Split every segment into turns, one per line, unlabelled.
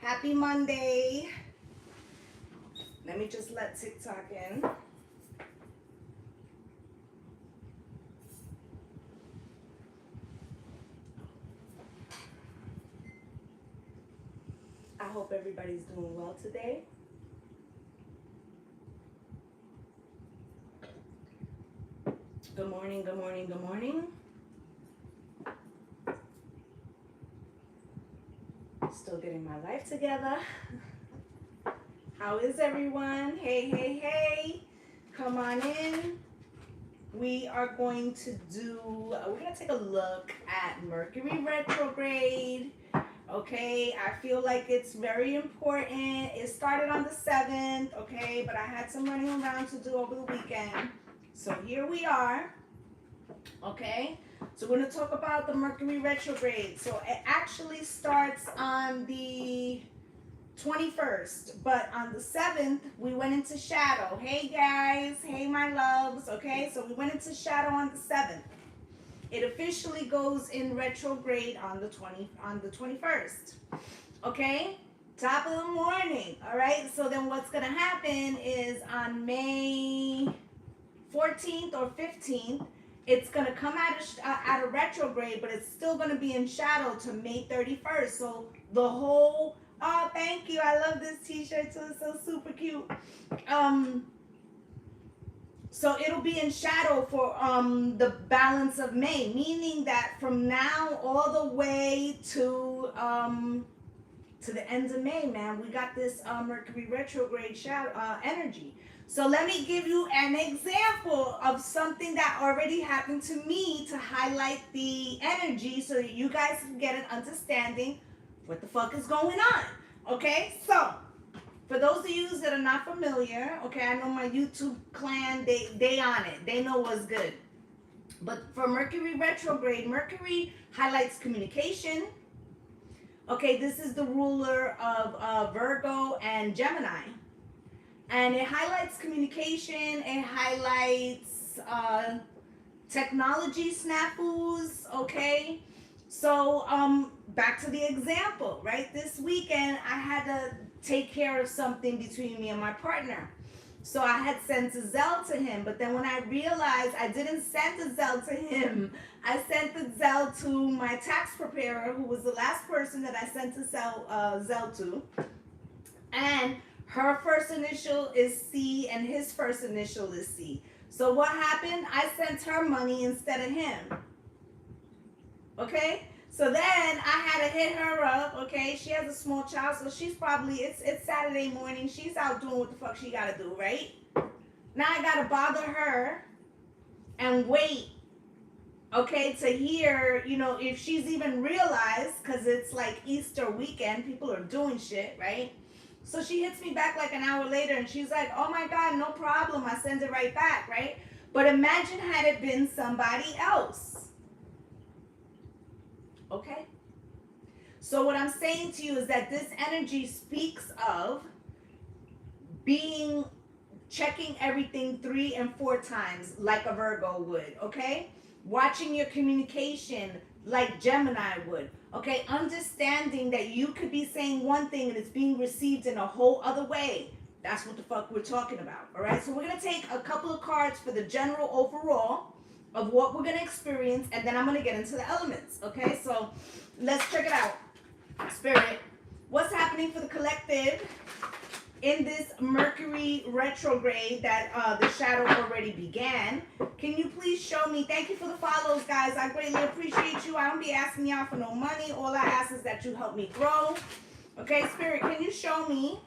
Happy Monday. Let me just let TikTok in. I hope everybody's doing well today. Good morning, good morning, good morning. Still getting my life together. How is everyone? Hey, hey, hey. Come on in. We are going to we're going to take a look at Mercury retrograde. Okay, I feel like it's very important. It started on the 7th, okay, but I had some running around to do over the weekend. So here we are, okay? So we're going to talk about the Mercury retrograde. So it actually starts on the 21st, but on the 7th, we went into shadow. Hey guys, hey my loves, okay? So we went into shadow on the 7th. It officially goes in retrograde on the 21st. Okay? Top of the morning. All right? So then what's going to happen is on May 14th or 15th, it's going to come out of retrograde, but it's still going to be in shadow to May 31st. So the whole thank you. I love this t-shirt too. It's so super cute. So it'll be in shadow for the balance of May, meaning that from now all the way to the end of May, man, we got this Mercury retrograde shadow energy. So let me give you an example of something that already happened to me to highlight the energy so that you guys can get an understanding what the fuck is going on. Okay, so for those of you that are not familiar, okay, I know my YouTube clan, they on it. They know what's good. But for Mercury retrograde, Mercury highlights communication. Okay, this is the ruler of Virgo and Gemini. And it highlights communication. It highlights technology snafus, okay? So back to the example, right? This weekend, I had to take care of something between me and my partner. So I had sent a Zelle to him, but then when I realized I didn't send a Zelle to him, I sent the Zelle to my tax preparer, who was the last person that I sent a Zelle to. And her first initial is C and his first initial is C. So what happened? I sent her money instead of him. Okay? So then I had to hit her up, okay? She has a small child, so she's probably, it's Saturday morning. She's out doing what the fuck she gotta do, right? Now I gotta bother her and wait, okay, to hear, you know, if she's even realized, because it's like Easter weekend, people are doing shit, right? So she hits me back like an hour later and she's like, oh my God, no problem. I send it right back, right? But imagine had it been somebody else. Okay? So what I'm saying to you is that this energy speaks of checking everything 3 and 4 times like a Virgo would, okay? Watching your communication like Gemini would, okay? Understanding that you could be saying one thing and it's being received in a whole other way. That's what the fuck we're talking about, all right? So we're going to take a couple of cards for the general overall of what we're going to experience, and then I'm going to get into the elements, okay? So let's check it out. Spirit, what's happening for the collective in this Mercury retrograde that the shadow already began? Can you please show me? Thank you for the follows, guys. I greatly appreciate you. I don't be asking y'all for no money. All I ask is that you help me grow. Okay, Spirit, can you show me?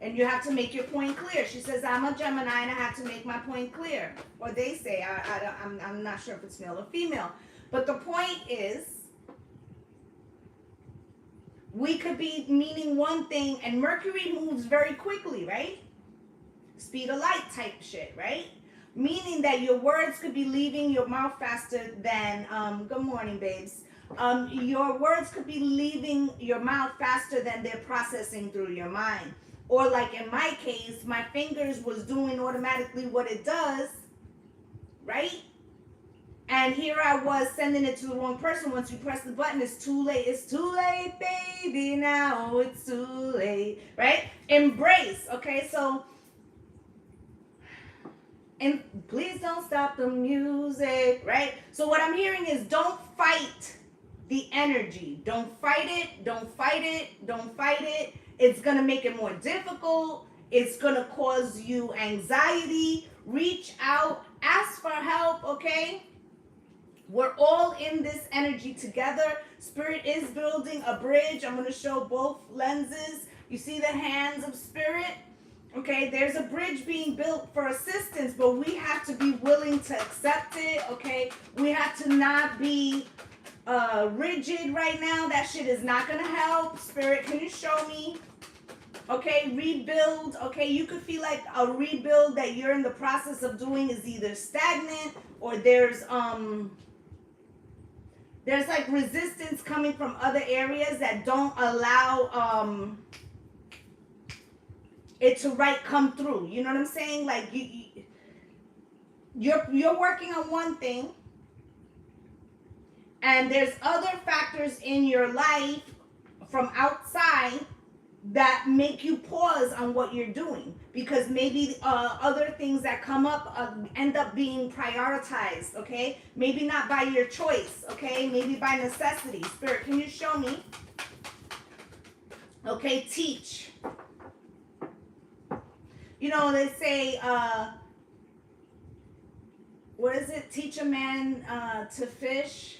And you have to make your point clear. She says, I'm a Gemini and I have to make my point clear. Or they say, I'm not sure if it's male or female. But the point is, we could be meaning one thing, and Mercury moves very quickly, right? Speed of light type shit, right? Meaning that your words could be leaving your mouth faster than, good morning, babes. Your words could be leaving your mouth faster than they're processing through your mind. Or like in my case, my fingers was doing automatically what it does, right? And here I was sending it to the wrong person. Once you press the button, it's too late. It's too late, baby. Now it's too late, right? Embrace, okay? So, and please don't stop the music, right? So what I'm hearing is don't fight the energy. Don't fight it. Don't fight it. Don't fight it. It's going to make it more difficult. It's going to cause you anxiety. Reach out. Ask for help, okay? We're all in this energy together. Spirit is building a bridge. I'm going to show both lenses. You see the hands of Spirit? Okay, there's a bridge being built for assistance, but we have to be willing to accept it, okay? We have to not be rigid right now. That shit is not going to help. Spirit, can you show me? Okay, rebuild. Okay, you could feel like a rebuild that you're in the process of doing is either stagnant or there's like resistance coming from other areas that don't allow it to come through. You know what I'm saying? Like you're working on one thing, and there's other factors in your life from outside that make you pause on what you're doing, because maybe other things that come up end up being prioritized, okay? Maybe not by your choice, okay? Maybe by necessity. Spirit, can you show me? Okay, teach. You know, they say, what is it? Teach a man to fish.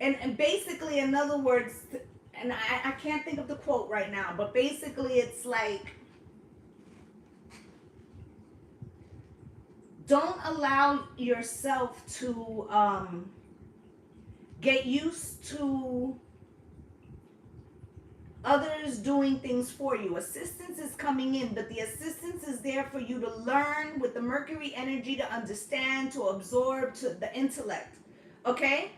And basically, in other words, and I can't think of the quote right now, but basically it's like, don't allow yourself to get used to others doing things for you. Assistance is coming in, but the assistance is there for you to learn with the Mercury energy, to understand, to absorb, to the intellect. Okay?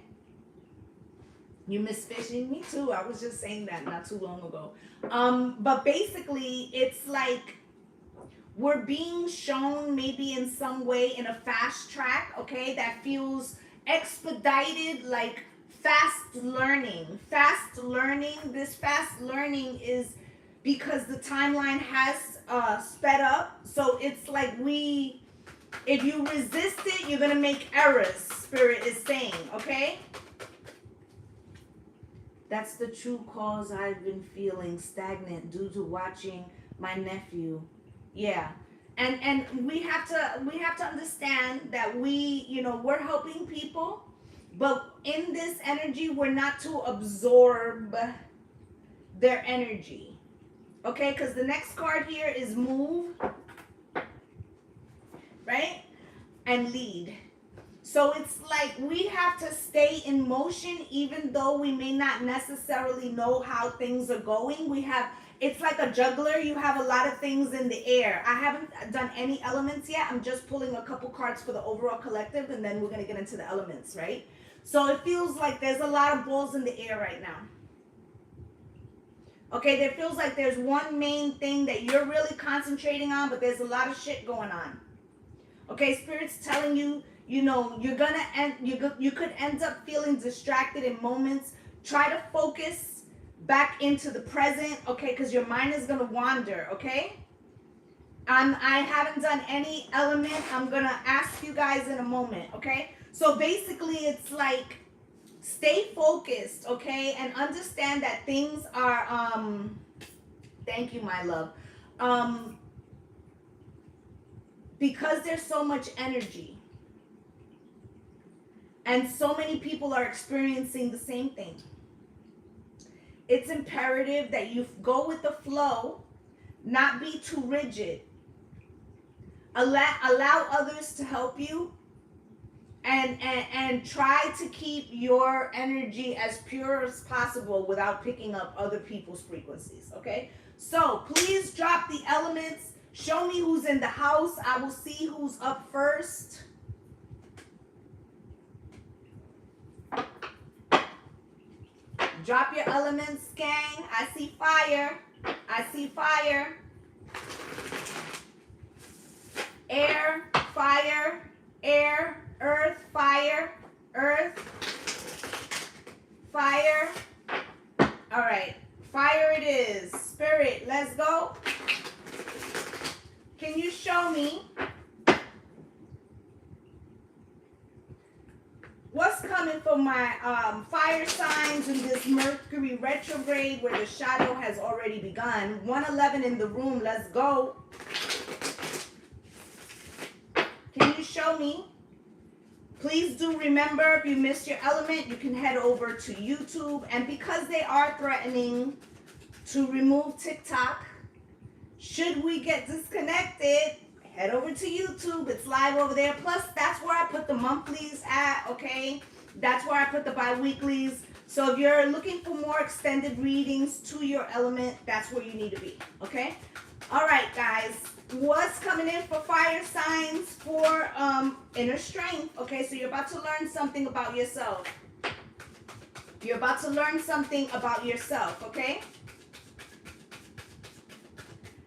You miss fishing? Me too. I was just saying that not too long ago. But basically, it's like we're being shown maybe in some way in a fast track, okay, that feels expedited, like fast learning. Fast learning. This fast learning is because the timeline has sped up. So it's like if you resist it, you're going to make errors, Spirit is saying, okay? That's the true cause I've been feeling stagnant due to watching my nephew. Yeah. And we have to understand that we're helping people, but in this energy, we're not to absorb their energy. Okay? Because the next card here is move, right? And lead. So it's like we have to stay in motion even though we may not necessarily know how things are going. It's like a juggler. You have a lot of things in the air. I haven't done any elements yet. I'm just pulling a couple cards for the overall collective, and then we're going to get into the elements, right? So it feels like there's a lot of balls in the air right now. Okay, there feels like there's one main thing that you're really concentrating on, but there's a lot of shit going on. Okay, Spirit's telling you, you're gonna you could end up feeling distracted in moments. Try to focus back into the present, okay, because your mind is gonna wander, okay? I haven't done any element. I'm gonna ask you guys in a moment, okay? So basically it's like stay focused, okay, and understand that things are thank you, my love. Because there's so much energy and so many people are experiencing the same thing, it's imperative that you go with the flow, not be too rigid. Allow others to help you, and try to keep your energy as pure as possible without picking up other people's frequencies, okay? So please drop the elements. Show me who's in the house. I will see who's up first. Drop your elements, gang. I see fire. I see fire. Air, fire, air, earth, fire, earth, fire. All right, fire it is. Spirit, let's go. Can you show me what's coming for my fire signs in this Mercury retrograde where the shadow has already begun? 111 in the room, let's go. Can you show me? Please do remember, if you missed your element, you can head over to YouTube. And because they are threatening to remove TikTok, should we get disconnected, head over to YouTube. It's live over there. Plus, that's where I put the monthlies at, okay? That's where I put the bi-weeklies. So if you're looking for more extended readings to your element, that's where you need to be, okay? All right, guys. What's coming in for fire signs for inner strength? Okay, so you're about to learn something about yourself. You're about to learn something about yourself, okay?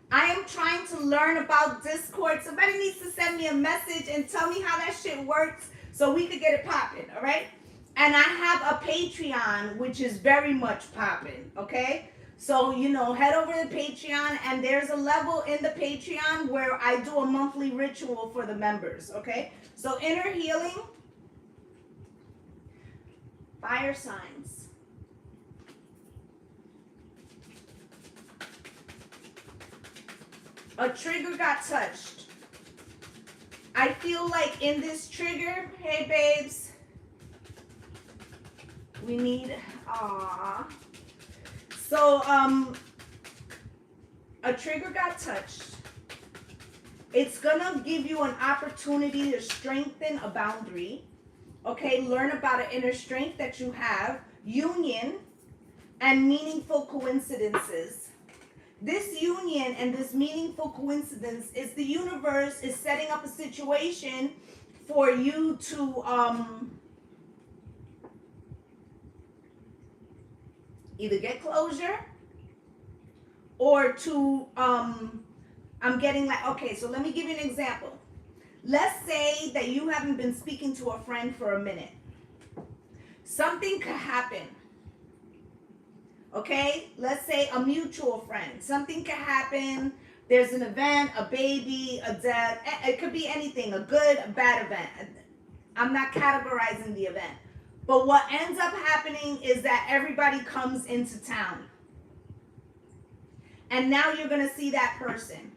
I am trying to learn about Discord. Somebody needs to send me a message and tell me how that shit works so we could get it popping, all right? And I have a Patreon, which is very much popping, okay? So, you know, head over to Patreon, and there's a level in the Patreon where I do a monthly ritual for the members, okay? So, inner healing, fire signs. A trigger got touched. I feel like in this trigger, hey babes, we need, So, a trigger got touched. It's gonna give you an opportunity to strengthen a boundary. Okay, learn about an inner strength that you have, union, and meaningful coincidences. This union and this meaningful coincidence is the universe is setting up a situation for you to either get closure or to I'm getting like, okay, so let me give you an example. Let's say that you haven't been speaking to a friend for a minute. Something could happen. Okay, let's say a mutual friend. Something could happen. There's an event, a baby, a death. It could be anything, a good, a bad event. I'm not categorizing the event. But what ends up happening is that everybody comes into town. And now you're going to see that person.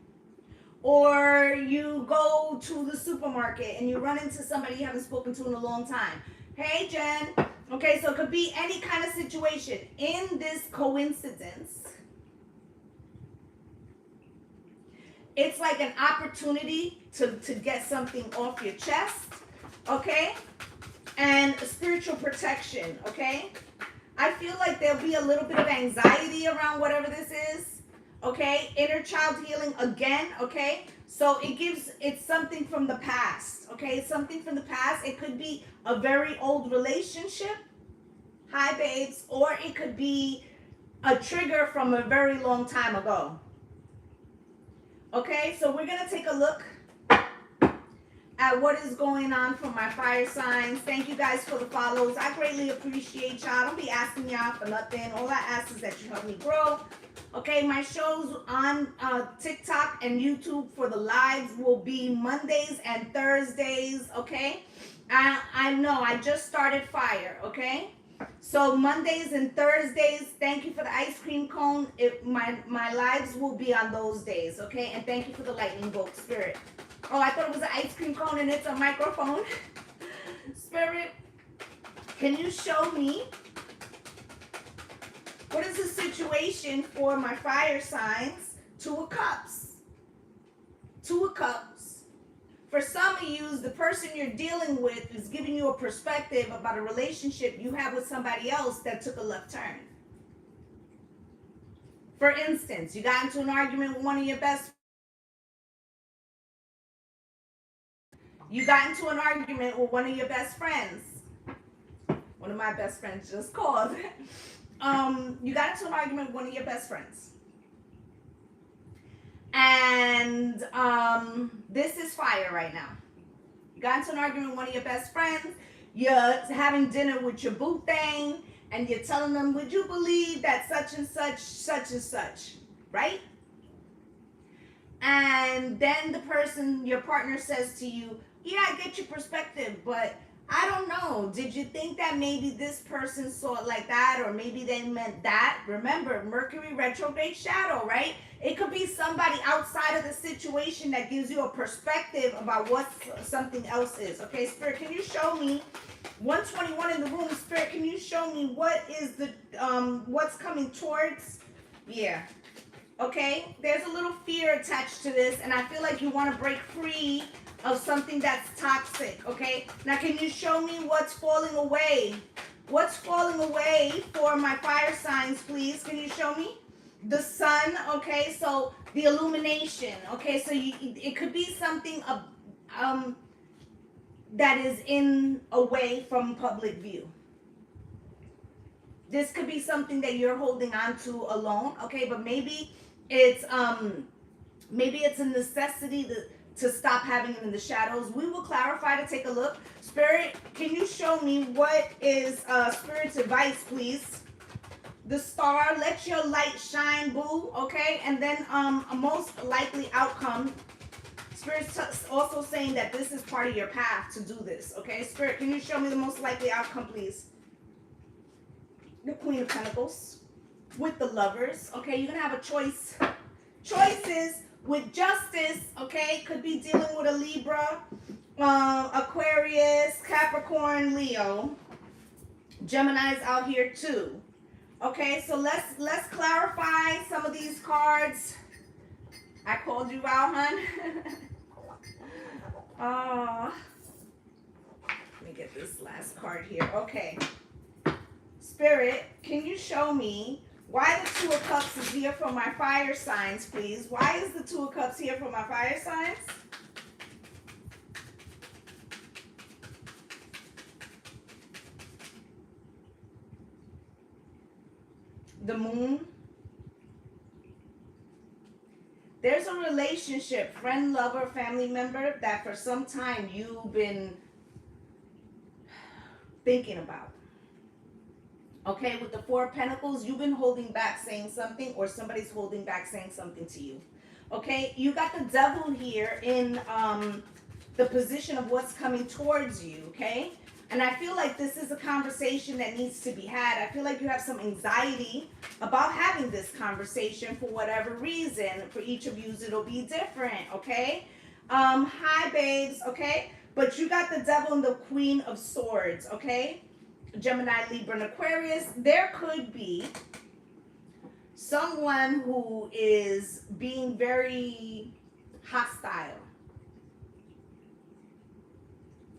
Or you go to the supermarket and you run into somebody you haven't spoken to in a long time. Hey, Jen. Okay, so it could be any kind of situation. In this coincidence, it's like an opportunity to get something off your chest, okay? And spiritual protection, okay? I feel like there'll be a little bit of anxiety around whatever this is, okay? Inner child healing again, okay? So it's something from the past, okay? It's something from the past. It could be a very old relationship, hi babes, or it could be a trigger from a very long time ago. Okay, so we're gonna take a look at what is going on for my fire signs. Thank you guys for the follows. I greatly appreciate y'all. Don't be asking y'all for nothing. All I ask is that you help me grow. Okay, my shows on TikTok and YouTube for the lives will be Mondays and Thursdays, okay? I know, I just started fire, okay? So Mondays and Thursdays, thank you for the ice cream cone. My lives will be on those days, okay? And thank you for the lightning bolt, Spirit. Oh, I thought it was an ice cream cone and it's a microphone. Spirit, can you show me what is the situation for my fire signs? Two of Cups. Two of Cups. For some of you, the person you're dealing with is giving you a perspective about a relationship you have with somebody else that took a left turn. For instance, you got into an argument with one of your best You got into an argument with one of your best friends. One of my best friends just called. You got into an argument with one of your best friends. And this is fire right now. You got into an argument with one of your best friends. You're having dinner with your boo thing, and you're telling them, would you believe that such and such, right? And then the person, your partner, says to you, yeah, I get your perspective, but I don't know. Did you think that maybe this person saw it like that, or maybe they meant that? Remember, Mercury retrograde shadow, right? It could be somebody outside of the situation that gives you a perspective about what something else is. Okay, Spirit, can you show me 121 in the room? Spirit, can you show me what is the what's coming towards? Yeah. Okay, there's a little fear attached to this, and I feel like you want to break free of something that's toxic. Okay, now can you show me what's falling away? What's falling away for my fire signs, please? Can you show me? The sun. Okay, so the illumination. Okay, so it could be something that is in away from public view. This could be something that you're holding on to alone. Okay, but maybe it's a necessity to stop having it in the shadows. We will clarify to take a look. Spirit, can you show me what is Spirit's advice, please? The star, let your light shine, boo. Okay, and then a most likely outcome. Spirit's also saying that this is part of your path to do this. Okay, Spirit, can you show me the most likely outcome, please? The Queen of Pentacles with the Lovers. Okay, you're gonna have a choice. Choices with Justice. Okay, could be dealing with a Libra, Aquarius, Capricorn, Leo. Gemini's out here too. Okay, so let's clarify some of these cards. I called you out, hon. Let me get this last card here. Okay. Spirit, can you show me why the Two of Cups is here for my fire signs, please? Why is the Two of Cups here for my fire signs? The Moon. There's a relationship, friend, lover, family member, that for some time you've been thinking about. Okay, with the Four of Pentacles, you've been holding back saying something, or somebody's holding back saying something to you. Okay, you got the Devil here in the position of what's coming towards you, okay? And I feel like this is a conversation that needs to be had. I feel like you have some anxiety about having this conversation for whatever reason. For each of you, it'll be different, okay? Hi, babes, okay? But you got the Devil and the Queen of Swords, okay? Gemini, Libra, and Aquarius. There could be someone who is being very hostile,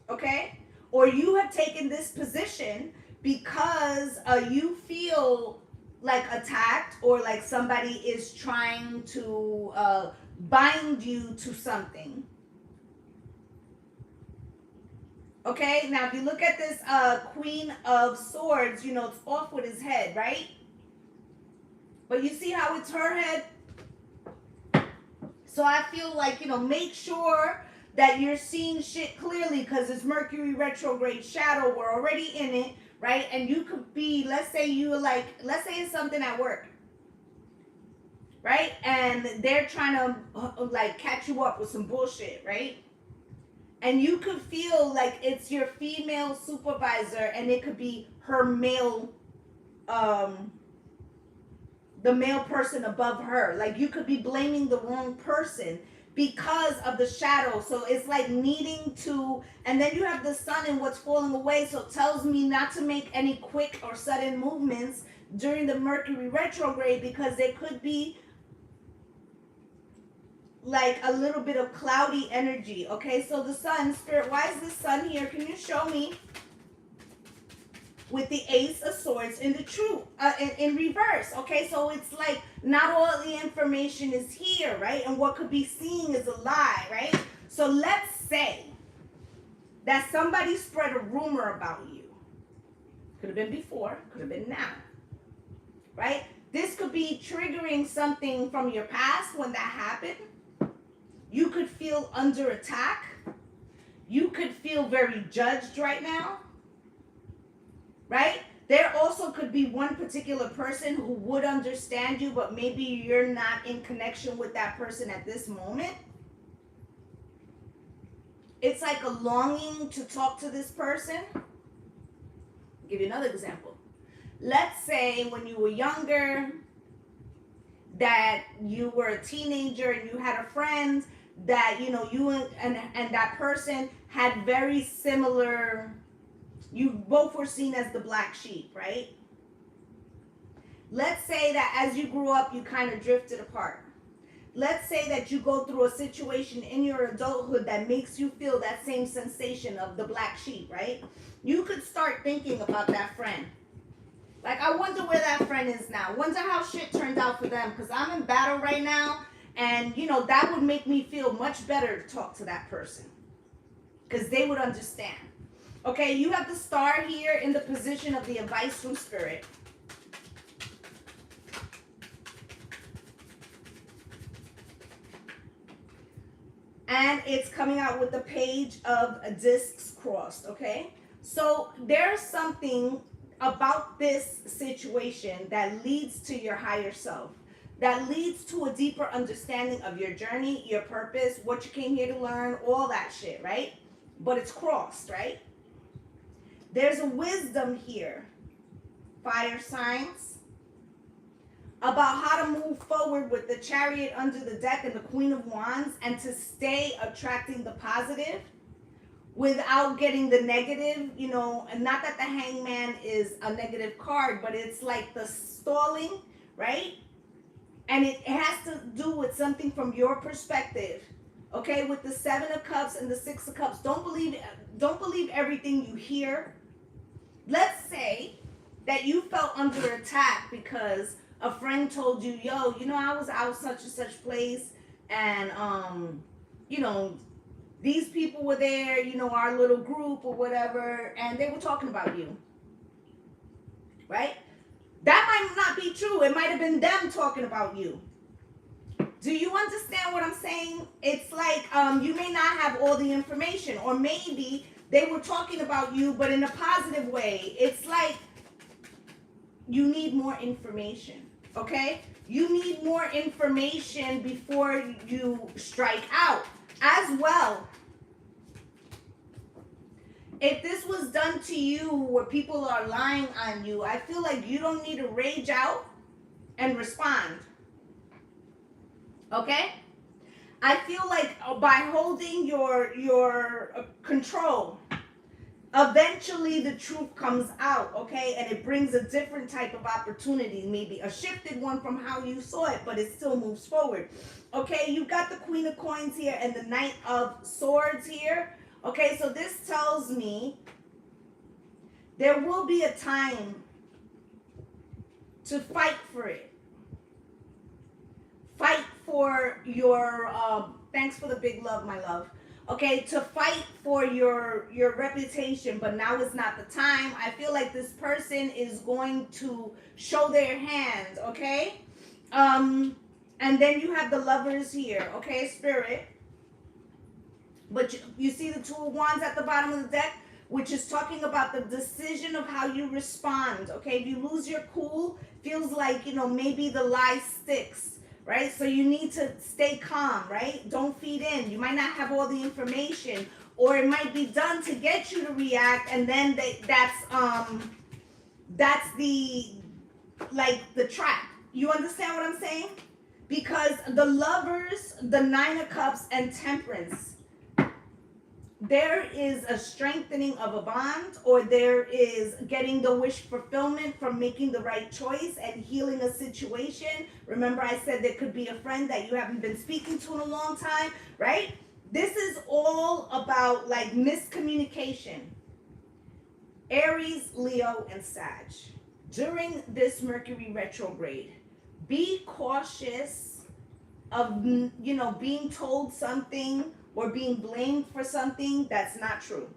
okay? Or you have taken this position because you feel like attacked, or like somebody is trying to bind you to something. Okay, now if you look at this Queen of Swords, you know, it's off with his head, right? But you see how it's her head? So I feel like, you know, make sure that you're seeing shit clearly, because it's Mercury retrograde shadow. We're already in it, right? And you could be, let's say it's something at work, right? And they're trying to like catch you up with some bullshit, right? And you could feel like it's your female supervisor, and it could be her male, the male person above her. Like you could be blaming the wrong person because of the shadow. So it's like needing to, and then you have the sun and what's falling away. So it tells me not to make any quick or sudden movements during the Mercury retrograde, because there could be like a little bit of cloudy energy. Okay, so the sun, Spirit, why is the sun here? Can you show me with the Ace of Swords in the true in reverse? Okay, so it's like not all the information is here, right? And what could be seen is a lie, right? So let's say that somebody spread a rumor about you. Could have been before, could have been now, right? This could be triggering something from your past when that happened. You could feel under attack. you could feel very judged right now, right? There also could be one particular person who would understand you, but maybe you're not in connection with that person at this moment. It's like a longing to talk to this person. I'll give you another example. Let's say when you were younger, that you were a teenager and you had a friend that, you know, you and that person had very similar, you both were seen as the black sheep, right? Let's say that as you grew up, you kind of drifted apart. Let's say that you go through a situation in your adulthood that makes you feel that same sensation of the black sheep, right? You could start thinking about that friend. Like, I wonder where that friend is now. Wonder how shit turned out for them, because I'm in battle right now, and, you know, that would make me feel much better to talk to that person, because they would understand. Okay, you have the star here in the position of the advice from Spirit. And it's coming out with the page of discs crossed, okay? So there's something about this situation that leads to your higher self, that leads to a deeper understanding of your journey, your purpose, what you came here to learn, all that shit, right? But it's crossed, right? There's a wisdom here, fire signs, about how to move forward with the Chariot under the deck and the Queen of Wands, and to stay attracting the positive without getting the negative, you know. And not that the Hangman is a negative card, but it's like the stalling, right? And it has to do with something from your perspective, okay? With the Seven of Cups and the Six of Cups, don't believe everything you hear. Let's say that you felt under attack because a friend told you, yo, you know, I was out such and such place, and you know, these people were there, you know, our little group or whatever, and they were talking about you, right? That might not be true. It might have been them talking about you. Do you understand what I'm saying? It's like you may not have all the information, or maybe they were talking about you, but in a positive way. It's like you need more information, okay? You need more information before you strike out. As well, if this was done to you where people are lying on you, I feel like you don't need to rage out and respond, okay? I feel like by holding your control, eventually the truth comes out, okay? And it brings a different type of opportunity, maybe a shifted one from how you saw it, but it still moves forward, okay? You got the Queen of Coins here and the Knight of Swords here, okay? So this tells me there will be a time to fight for it. Fight for your, thanks for the big love, my love. Okay, to fight for your reputation, but now is not the time. I feel like this person is going to show their hand, okay? And then you have the Lovers here, okay, Spirit. But you see the Two of Wands at the bottom of the deck, which is talking about the decision of how you respond, okay? If you lose your cool, feels like, you know, maybe the lie sticks. Right? So you need to stay calm, right? Don't feed in. You might not have all the information, or it might be done to get you to react, and then that's the, like, the trap. You understand what I'm saying? Because the Lovers, the Nine of Cups, and Temperance, there is a strengthening of a bond, or there is getting the wish fulfillment from making the right choice and healing a situation. Remember, I said there could be a friend that you haven't been speaking to in a long time, right? This is all about, like, miscommunication. Aries, Leo, and Sag. During this Mercury retrograde, be cautious of, you know, being told something or being blamed for something that's not true.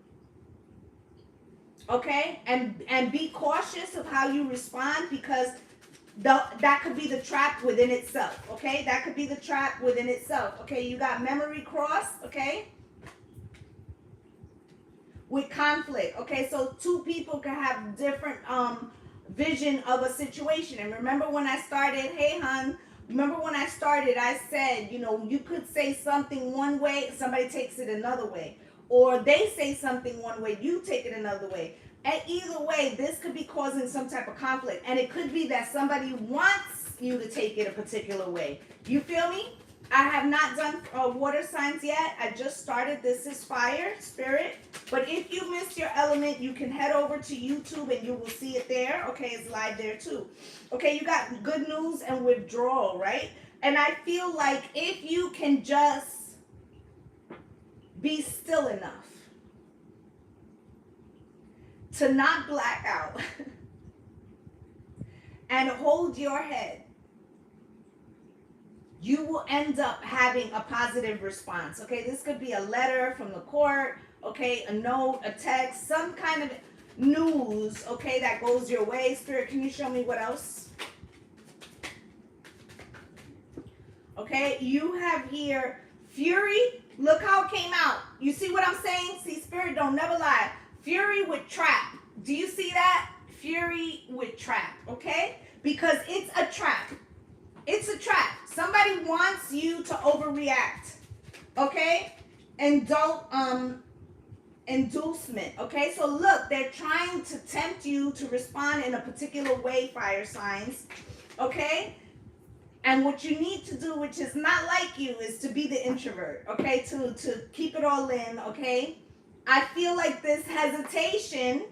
Okay? And be cautious of how you respond, because that could be the trap within itself. Okay? That could be the trap within itself. Okay? You got memory cross. Okay? with conflict. Okay, so two people can have different vision of a situation. And remember when I started, hey hun, remember when I started, I said, you know, you could say something one way, somebody takes it another way. Or they say something one way, you take it another way. And either way, this could be causing some type of conflict. And it could be that somebody wants you to take it a particular way. You feel me? I have not done water signs yet. I just started. This is fire, spirit. But if you missed your element, you can head over to YouTube and you will see it there. Okay, it's live there too. Okay, you got good news and withdrawal, right? And I feel like if you can just be still enough to not black out and hold your head, you will end up having a positive response. Okay, this could be a letter from the court, okay, a note, a text, some kind of news, okay, that goes your way. Spirit, can you show me what else? Okay, you have here fury. Look how it came out. You see what I'm saying? See, Spirit don't never lie. Fury with trap. Do you see that? Fury with trap, okay? Because it's a trap. It's a trap. Somebody wants you to overreact, okay? And don't inducement, okay? So look, they're trying to tempt you to respond in a particular way, fire signs, okay? And what you need to do, which is not like you, is to be the introvert, okay? To keep it all in, okay? I feel like this hesitation.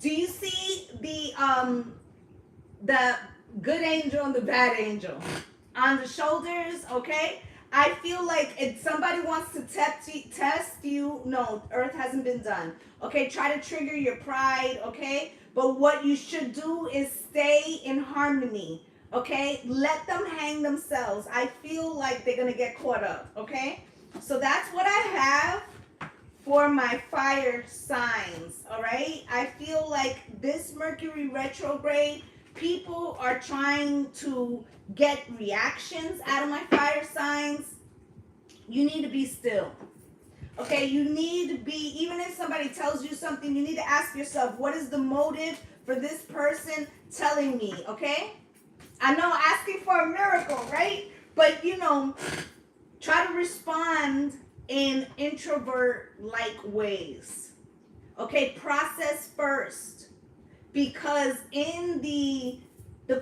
Do you see the good angel and the bad angel on the shoulders, okay? I feel like if somebody wants to test you, no, Earth hasn't been done. Okay, try to trigger your pride, okay? But what you should do is stay in harmony, okay? Let them hang themselves. I feel like they're going to get caught up, okay? So that's what I have for my fire signs, all right? I feel like this Mercury retrograde, people are trying to get reactions out of my fire signs. You need to be still. Okay, you need to be, even if somebody tells you something, you need to ask yourself, what is the motive for this person telling me, okay? I know asking for a miracle, right? But, you know, try to respond in introvert-like ways. Okay, process first. Because in the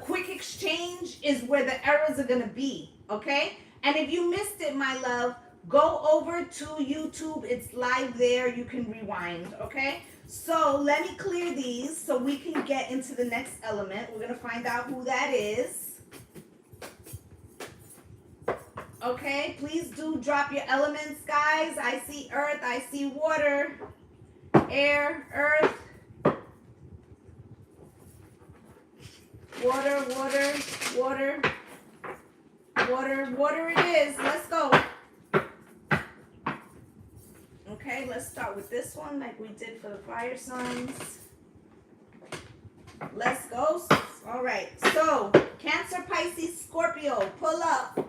quick exchange is where the errors are going to be, okay? And if you missed it, my love, go over to YouTube. It's live there. You can rewind, okay? So let me clear these so we can get into the next element. We're going to find out who that is. Okay, please do drop your elements, guys. I see earth, I see water, air, earth, water, water, water, water, water it is. Let's go. Okay, let's start with this one like we did for the fire signs. Let's go. All right, so Cancer, Pisces, Scorpio, pull up.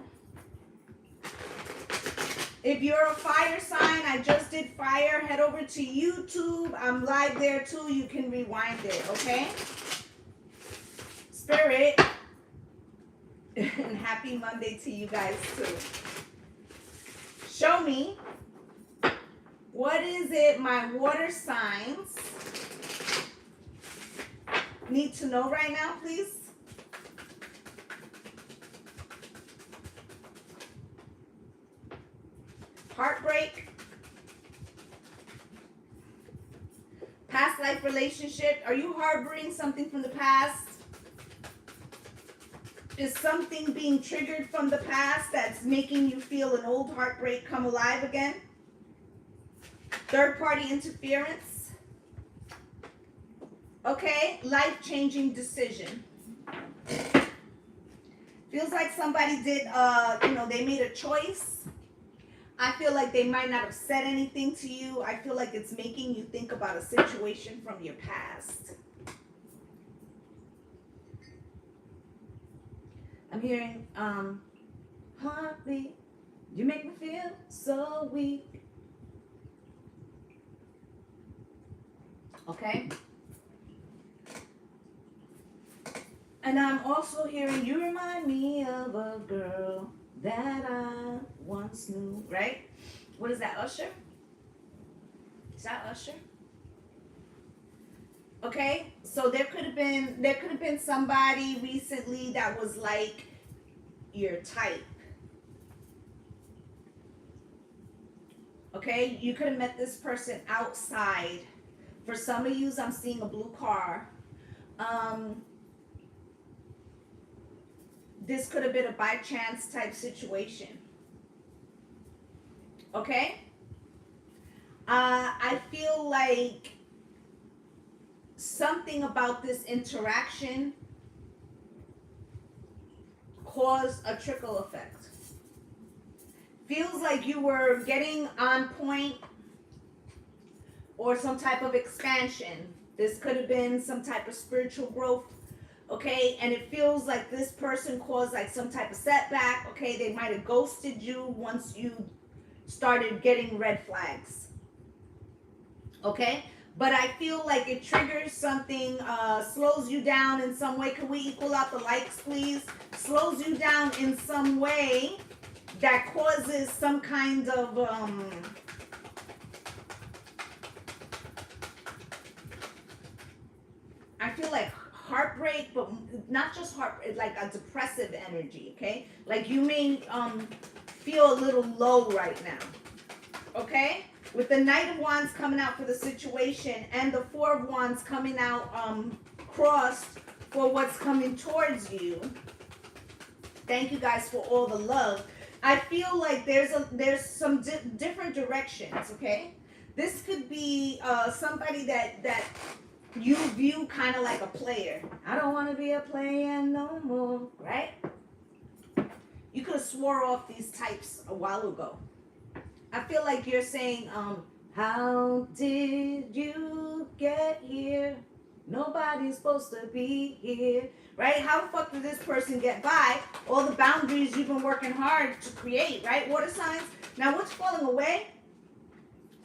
If you're a fire sign, I just did fire, head over to YouTube. I'm live there too. You can rewind it, okay? Spirit, and happy Monday to you guys too. Show me, what is it my water signs need to know right now, please? Heartbreak, past life relationship. Are you harboring something from the past? Is something being triggered from the past that's making you feel an old heartbreak come alive again? Third party interference. Okay, life-changing decision. Feels like somebody did, they made a choice. I feel like they might not have said anything to you. I feel like it's making you think about a situation from your past. I'm hearing, heartbeat, you make me feel so weak. Okay? And I'm also hearing, you remind me of a girl that I once knew, right? What is that, Usher? Is that Usher? Okay, so there could have been somebody recently that was like your type. Okay, you could have met this person outside. For some of you, I'm seeing a blue car. This could have been a by chance type situation. Okay, I feel like something about this interaction caused a trickle effect. Feels like you were getting on point or some type of expansion. This could have been some type of spiritual growth, okay? And it feels like this person caused like some type of setback, okay? They might have ghosted you once you started getting red flags, okay? But I feel like it triggers something, slows you down in some way. Can we equal out the likes, please? Slows you down in some way that causes some kind of I feel like heartbreak, but not just heartbreak, like a depressive energy, okay? Like you may feel a little low right now, okay? With the Knight of Wands coming out for the situation and the Four of Wands coming out crossed for what's coming towards you. Thank you guys for all the love. I feel like there's some different directions, okay? This could be somebody that you view kind of like a player. I don't want to be a player no more, right? You could have swore off these types a while ago. I feel like you're saying, how did you get here? Nobody's supposed to be here, right? How the fuck did this person get by? All the boundaries you've been working hard to create, right? Water signs. Now what's falling away?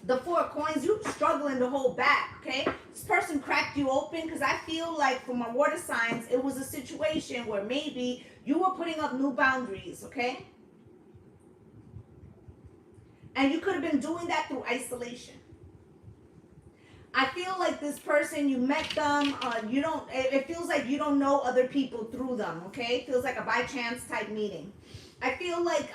The Four of Coins, you're struggling to hold back, okay? This person cracked you open because I feel like for my water signs, it was a situation where maybe you were putting up new boundaries, okay? And you could have been doing that through isolation. I feel like this person, you met them, it feels like you don't know other people through them, okay? It feels like a by chance type meeting. I feel like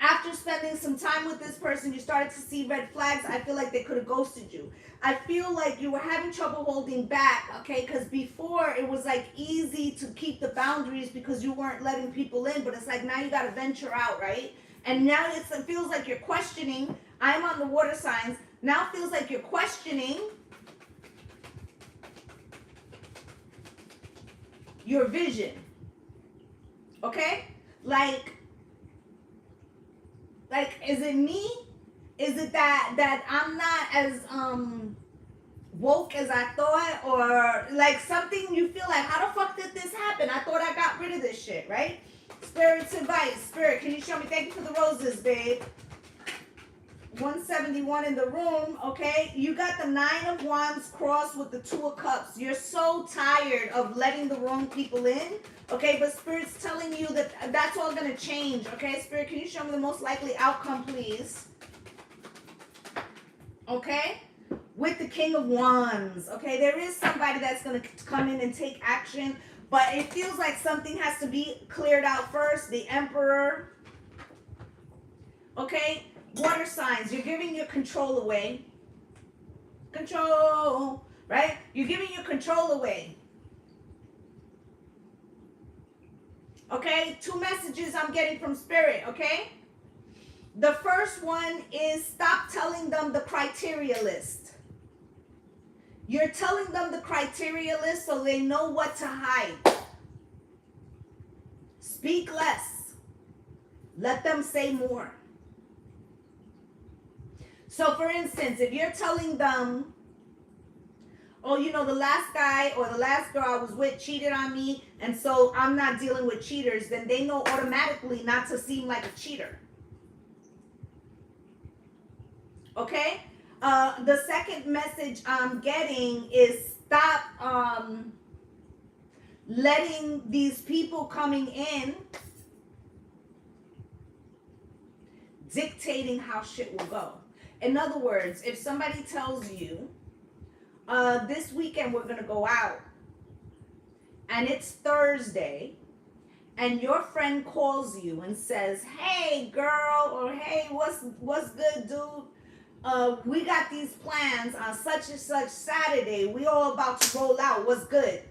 after spending some time with this person, you started to see red flags. I feel like they could have ghosted you. I feel like you were having trouble holding back, okay? Because before it was like easy to keep the boundaries because you weren't letting people in, but it's like now you got to venture out, right? And now it feels like you're questioning. I'm on the water signs. Now it feels like you're questioning your vision. Okay? Like, is it me? Is it that I'm not as woke as I thought? Or like something you feel like, how the fuck did this happen? I thought I got rid of this shit, right? Spirit's advice. Spirit, can you show me? Thank you for the roses, babe. 171 in the room, okay? You got the Nine of Wands crossed with the Two of Cups. You're so tired of letting the wrong people in, okay? But Spirit's telling you that that's all going to change, okay? Spirit, can you show me the most likely outcome, please? Okay? With the King of Wands, okay? There is somebody that's going to come in and take action, but it feels like something has to be cleared out first. The Emperor, okay? Water signs, you're giving your control away. Control, right? You're giving your control away. Okay, two messages I'm getting from Spirit, okay? The first one is stop telling them the criteria list. You're telling them the criteria list so they know what to hide. Speak less. Let them say more. So for instance, if you're telling them, oh, you know, the last guy or the last girl I was with cheated on me, and so I'm not dealing with cheaters, then they know automatically not to seem like a cheater. Okay? The second message I'm getting is stop letting these people coming in dictating how shit will go. In other words, if somebody tells you, this weekend we're gonna go out, and it's Thursday, and your friend calls you and says, "Hey, girl," or "Hey, what's good, dude? We got these plans on such and such Saturday. We all about to roll out. What's good?"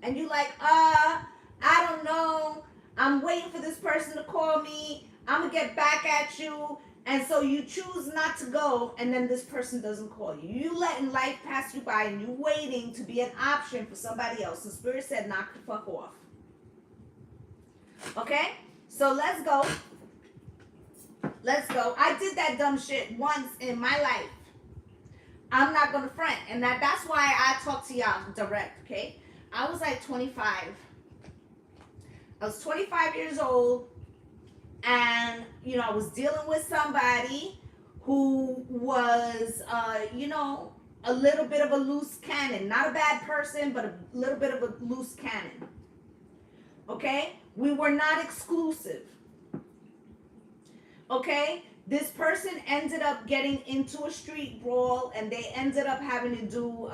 And you like, I don't know. I'm waiting for this person to call me. I'm gonna get back at you. And so you choose not to go, and then this person doesn't call you. You letting life pass you by, and you waiting to be an option for somebody else. The Spirit said, knock the fuck off. Okay? So let's go. Let's go. I did that dumb shit once in my life. I'm not gonna front. And that's why I talk to y'all direct, okay? I was like 25. I was 25 years old. And, you know, I was dealing with somebody who was, you know, a little bit of a loose cannon. Not a bad person, but a little bit of a loose cannon. Okay? We were not exclusive. Okay? This person ended up getting into a street brawl, and they ended up having to do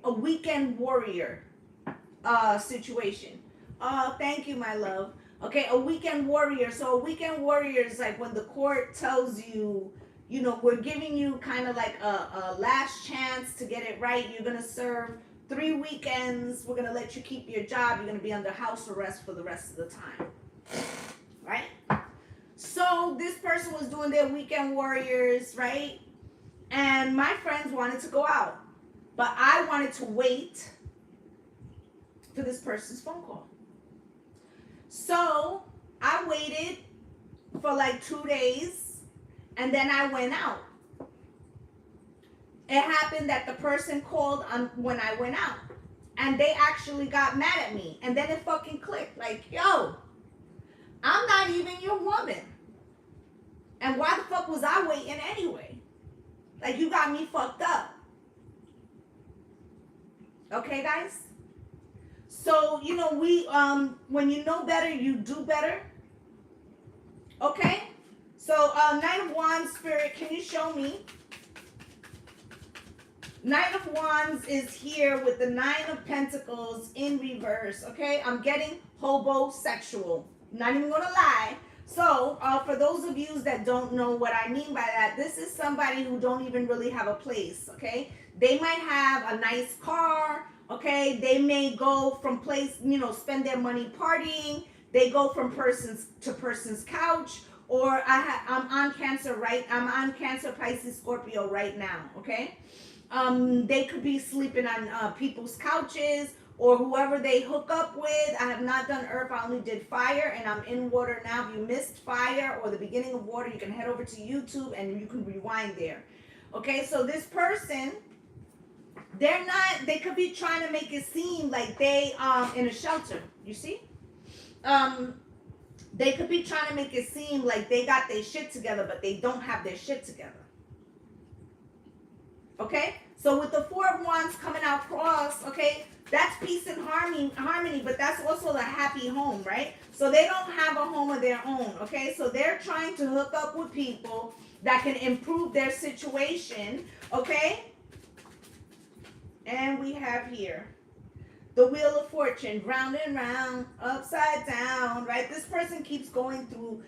a weekend warrior situation. Oh, thank you, my love. Okay, a weekend warrior. So a weekend warrior is like when the court tells you, you know, we're giving you kind of like a last chance to get it right. You're going to serve 3 weekends. We're going to let you keep your job. You're going to be under house arrest for the rest of the time. Right? So this person was doing their weekend warriors, right? And my friends wanted to go out. But I wanted to wait for this person's phone call. So I waited for like 2 days, and then I went out. It happened that the person called when I went out, and they actually got mad at me. And then it fucking clicked. Like, yo, I'm not even your woman. And why the fuck was I waiting anyway? Like, you got me fucked up. Okay, guys? So, you know, we, when you know better, you do better. Okay? So, Knight of Wands, Spirit, can you show me? Knight of Wands is here with the 9 of Pentacles in reverse. Okay? I'm getting hobosexual. Not even gonna lie. So, for those of you that don't know what I mean by that, this is somebody who don't even really have a place. Okay? They might have a nice car. Okay, they may go from place, you know, spend their money partying. They go from person's to person's couch. Or I'm on Cancer, right? I'm on Cancer, Pisces, Scorpio right now. Okay, they could be sleeping on people's couches or whoever they hook up with. I have not done earth. I only did fire, and I'm in water now. If you missed fire or the beginning of water, you can head over to YouTube and you can rewind there. Okay, so this person, they could be trying to make it seem like they in a shelter, you see? They could be trying to make it seem like they got their shit together, but they don't have their shit together. Okay? So with the 4 of Wands coming out cross, okay, that's peace and harmony, but that's also a happy home, right? So they don't have a home of their own, okay? So they're trying to hook up with people that can improve their situation, okay? And we have here the Wheel of Fortune, round and round, upside down, right? This person keeps going through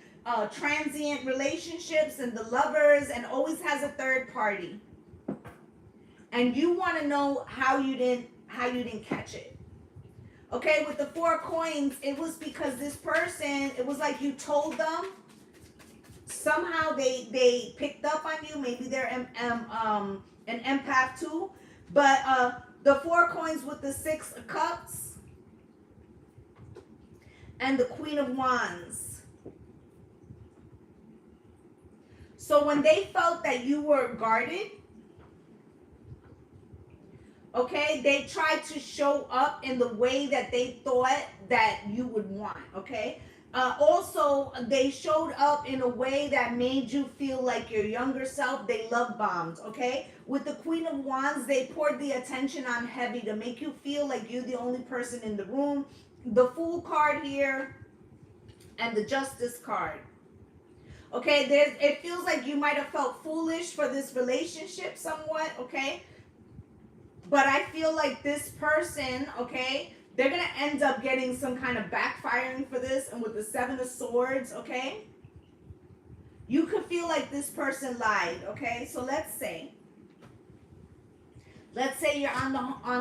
transient relationships and the lovers and always has a third party. And you want to know how you didn't catch it. Okay, with the 4 of Coins, it was because this person, it was like you told them. Somehow they picked up on you. Maybe they're an empath too. But the 4 coins with the 6 of Cups and the Queen of Wands. So when they felt that you were guarded, okay, they tried to show up in the way that they thought that you would want, okay? Also, they showed up in a way that made you feel like your younger self. They love bombed, okay? With the Queen of Wands, they poured the attention on heavy to make you feel like you're the only person in the room. The Fool card here and the Justice card. Okay, it feels like you might have felt foolish for this relationship somewhat, okay? But I feel like this person, okay, they're going to end up getting some kind of backfiring for this. And with the Seven of Swords, okay, you could feel like this person lied, okay? So let's say you're on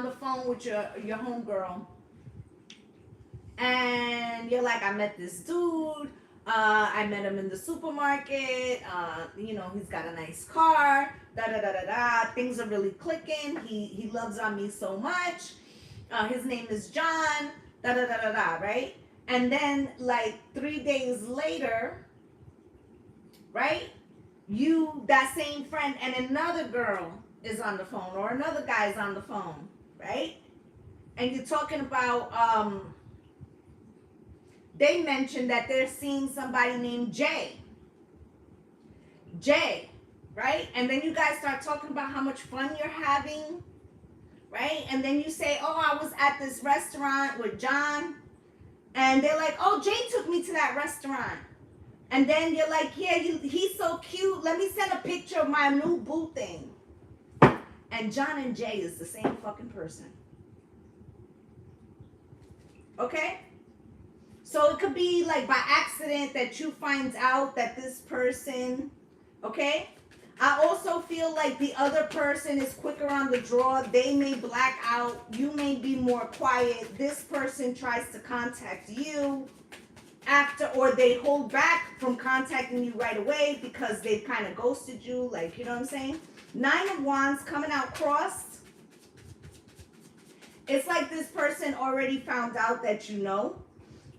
the phone with your homegirl, and you're like, I met this dude. I met him in the supermarket. You know, he's got a nice car. Da da da da da. Things are really clicking. He loves on me so much. His name is John. Da da da da da. Right? And then like 3 days later, right? That same friend and another girl is on the phone, or another guy is on the phone, right? And you're talking about they mentioned that they're seeing somebody named Jay, right? And then you guys start talking about how much fun you're having, right? And then you say, oh, I was at this restaurant with John. And they're like, oh, Jay took me to that restaurant. And then you're like, yeah, he's so cute. Let me send a picture of my new boo thing. And John and Jay is the same fucking person. Okay? So it could be like by accident that you find out that this person, okay? I also feel like the other person is quicker on the draw. They may black out. You may be more quiet. This person tries to contact you after, or they hold back from contacting you right away because they've kind of ghosted you. Like, you know what I'm saying? 9 of Wands coming out crossed. It's like this person already found out that you know.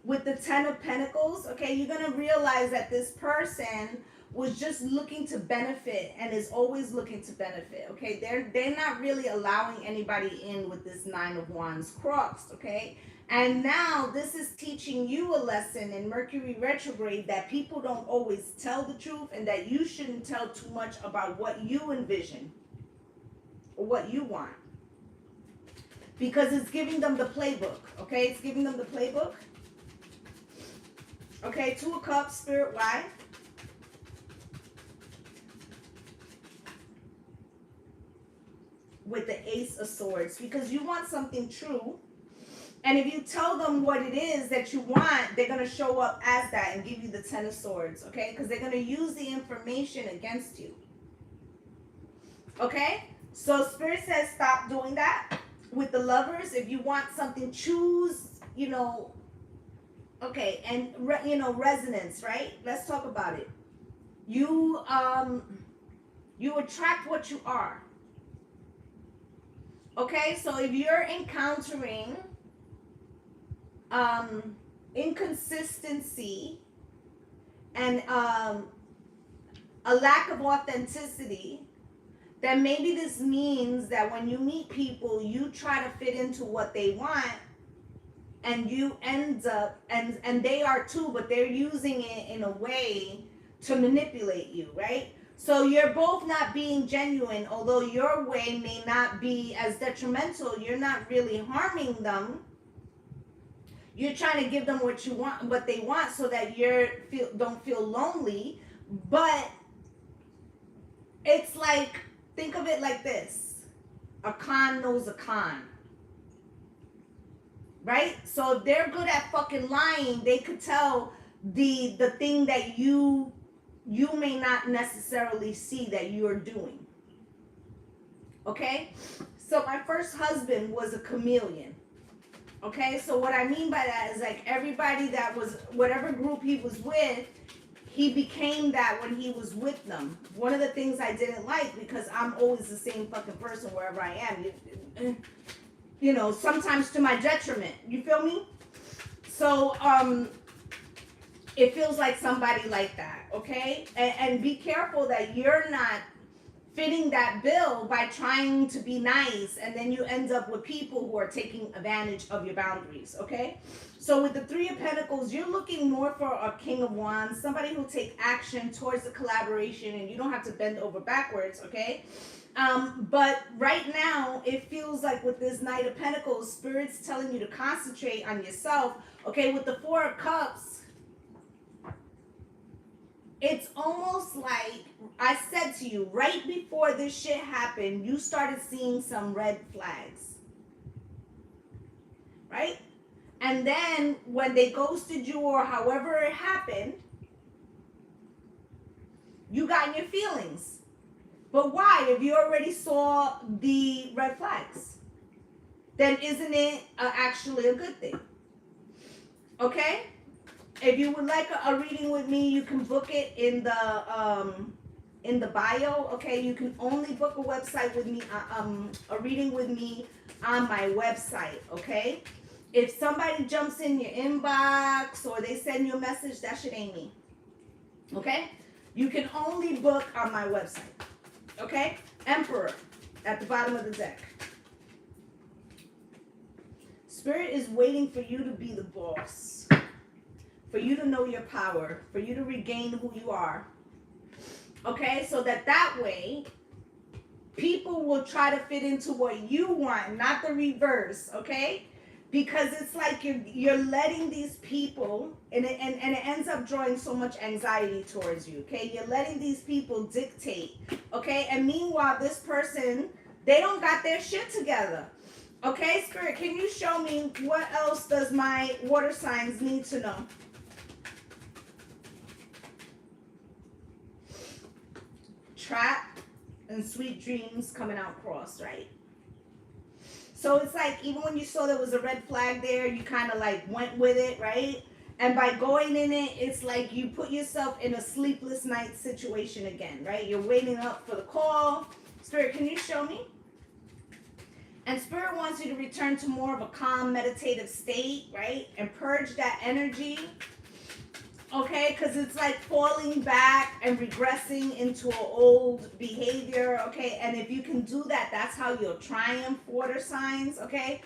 With the 10 of Pentacles, okay, you're going to realize that this person was just looking to benefit and is always looking to benefit, okay? They're not really allowing anybody in with this 9 of Wands crossed, okay? And now this is teaching you a lesson in Mercury retrograde that people don't always tell the truth, and that you shouldn't tell too much about what you envision or what you want. Because it's giving them the playbook, okay? It's giving them the playbook. Okay, 2 of Cups, Spirit, why? With the Ace of Swords, because you want something true. And if you tell them what it is that you want, they're going to show up as that and give you the 10 of Swords, okay? Because they're going to use the information against you. Okay? So Spirit says stop doing that. With the Lovers, if you want something, choose, you know, okay, and you know, resonance, right? Let's talk about it. You attract what you are. Okay, so if you're encountering inconsistency and a lack of authenticity, then maybe this means that when you meet people, you try to fit into what they want, and you end up, and they are too, but they're using it in a way to manipulate you, right? So you're both not being genuine, although your way may not be as detrimental. You're not really harming them. You're trying to give them what you want, what they want, so that don't feel lonely. But it's like, think of it like this: a con knows a con. Right? So if they're good at fucking lying, they could tell the thing that you may not necessarily see that you're doing. Okay? So my first husband was a chameleon. Okay? So what I mean by that is, like, everybody that was, whatever group he was with, he became that when he was with them. One of the things I didn't like, because I'm always the same fucking person wherever I am. You know, sometimes to my detriment. You feel me? So, it feels like somebody like that, okay? And be careful that you're not fitting that bill by trying to be nice, and then you end up with people who are taking advantage of your boundaries, okay? So with the Three of Pentacles, you're looking more for a King of Wands, somebody who'll take action towards the collaboration, and you don't have to bend over backwards, okay? But right now, it feels like with this Knight of Pentacles, Spirit's telling you to concentrate on yourself, okay? With the Four of Cups, it's almost like I said to you, right before this shit happened, you started seeing some red flags, right? And then when they ghosted you or however it happened, you got in your feelings. But why? If you already saw the red flags, then isn't it actually a good thing? Okay? If you would like a reading with me, you can book it in the bio. Okay, you can only book a website with me, a reading with me on my website. Okay, if somebody jumps in your inbox or they send you a message, that shit ain't me. Okay, you can only book on my website. Okay, Emperor at the bottom of the deck. Spirit is waiting for you to be the boss. For you to know your power, for you to regain who you are. Okay, so that way, people will try to fit into what you want, not the reverse, okay? Because it's like you're letting these people, and it ends up drawing so much anxiety towards you, okay? You're letting these people dictate, okay? And meanwhile, this person, they don't got their shit together. Okay, Spirit, can you show me what else does my water signs need to know? Trap and sweet dreams coming out cross, right? So it's like, even when you saw there was a red flag there, you kind of like went with it, right? And by going in it, it's like you put yourself in a sleepless night situation again, right? You're waiting up for the call. Spirit, can you show me? And Spirit wants you to return to more of a calm, meditative state, right? And purge that energy. Okay, because it's like falling back and regressing into an old behavior, okay? And if you can do that, that's how you'll triumph, water signs, okay?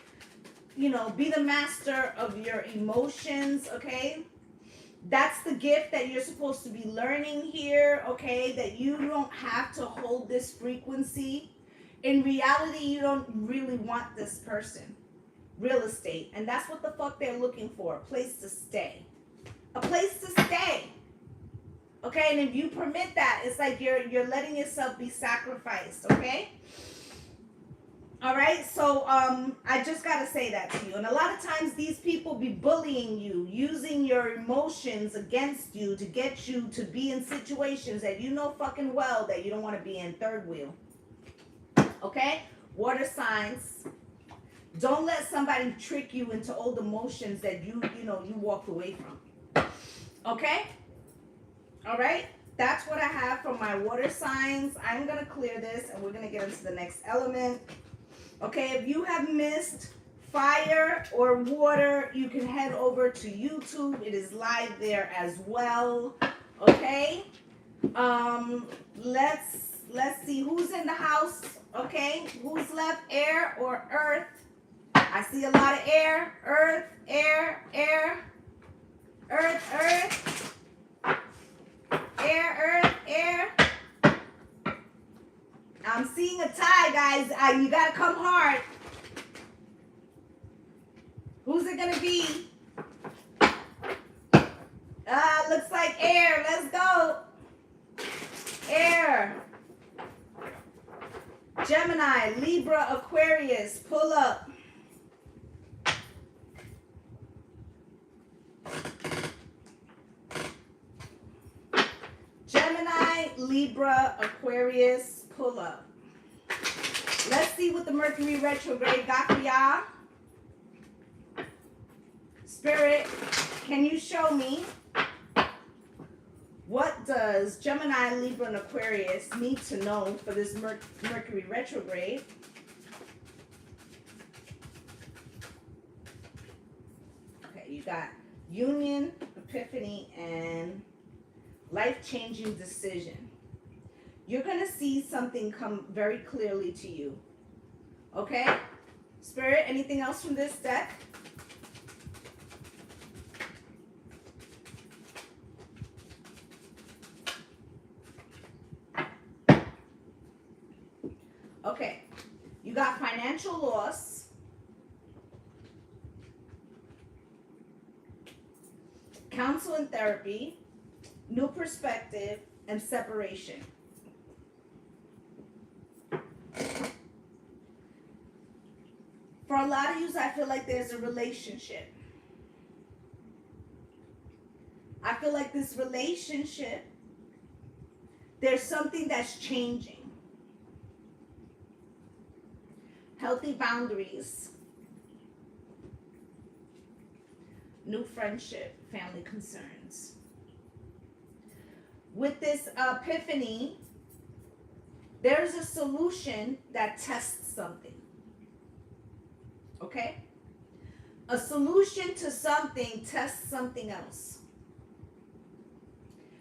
You know, be the master of your emotions, okay? That's the gift that you're supposed to be learning here, okay? That you don't have to hold this frequency. In reality, you don't really want this person. Real estate. And that's what the fuck they're looking for, a place to stay. A place to stay. Okay, and if you permit that, it's like you're letting yourself be sacrificed, okay? All right, so I just gotta say that to you. And a lot of times these people be bullying you, using your emotions against you to get you to be in situations that you know fucking well that you don't want to be in. Third wheel. Okay? Water signs. Don't let somebody trick you into old emotions that you walked away from. Okay? All right? That's what I have from my water signs. I'm going to clear this and we're going to get into the next element. Okay, if you have missed fire or water, you can head over to YouTube. It is live there as well. Okay? Let's see who's in the house. Okay? Who's left? Air or earth? I see a lot of air. Earth, air, air. Earth, earth, air, earth, air. I'm seeing a tie, guys. You gotta come hard. Who's it gonna be? Looks like air. Let's go. Air. Gemini, Libra, Aquarius. Pull up. Libra, Aquarius, pull up. Let's see what the Mercury retrograde got for y'all. Spirit, can you show me what does Gemini, Libra, and Aquarius need to know for this Mercury retrograde? Okay, you got union, epiphany, and life-changing decision. you're going to see something come very clearly to you. Okay? Spirit, anything else from this deck? Okay. You got financial loss. Counsel and therapy. New perspective and separation. For a lot of you, I feel like there's a relationship. I feel like this relationship, there's something that's changing. Healthy boundaries. New friendship, family concerns. With this epiphany, there's a solution that tests something. Okay? A solution to something tests something else.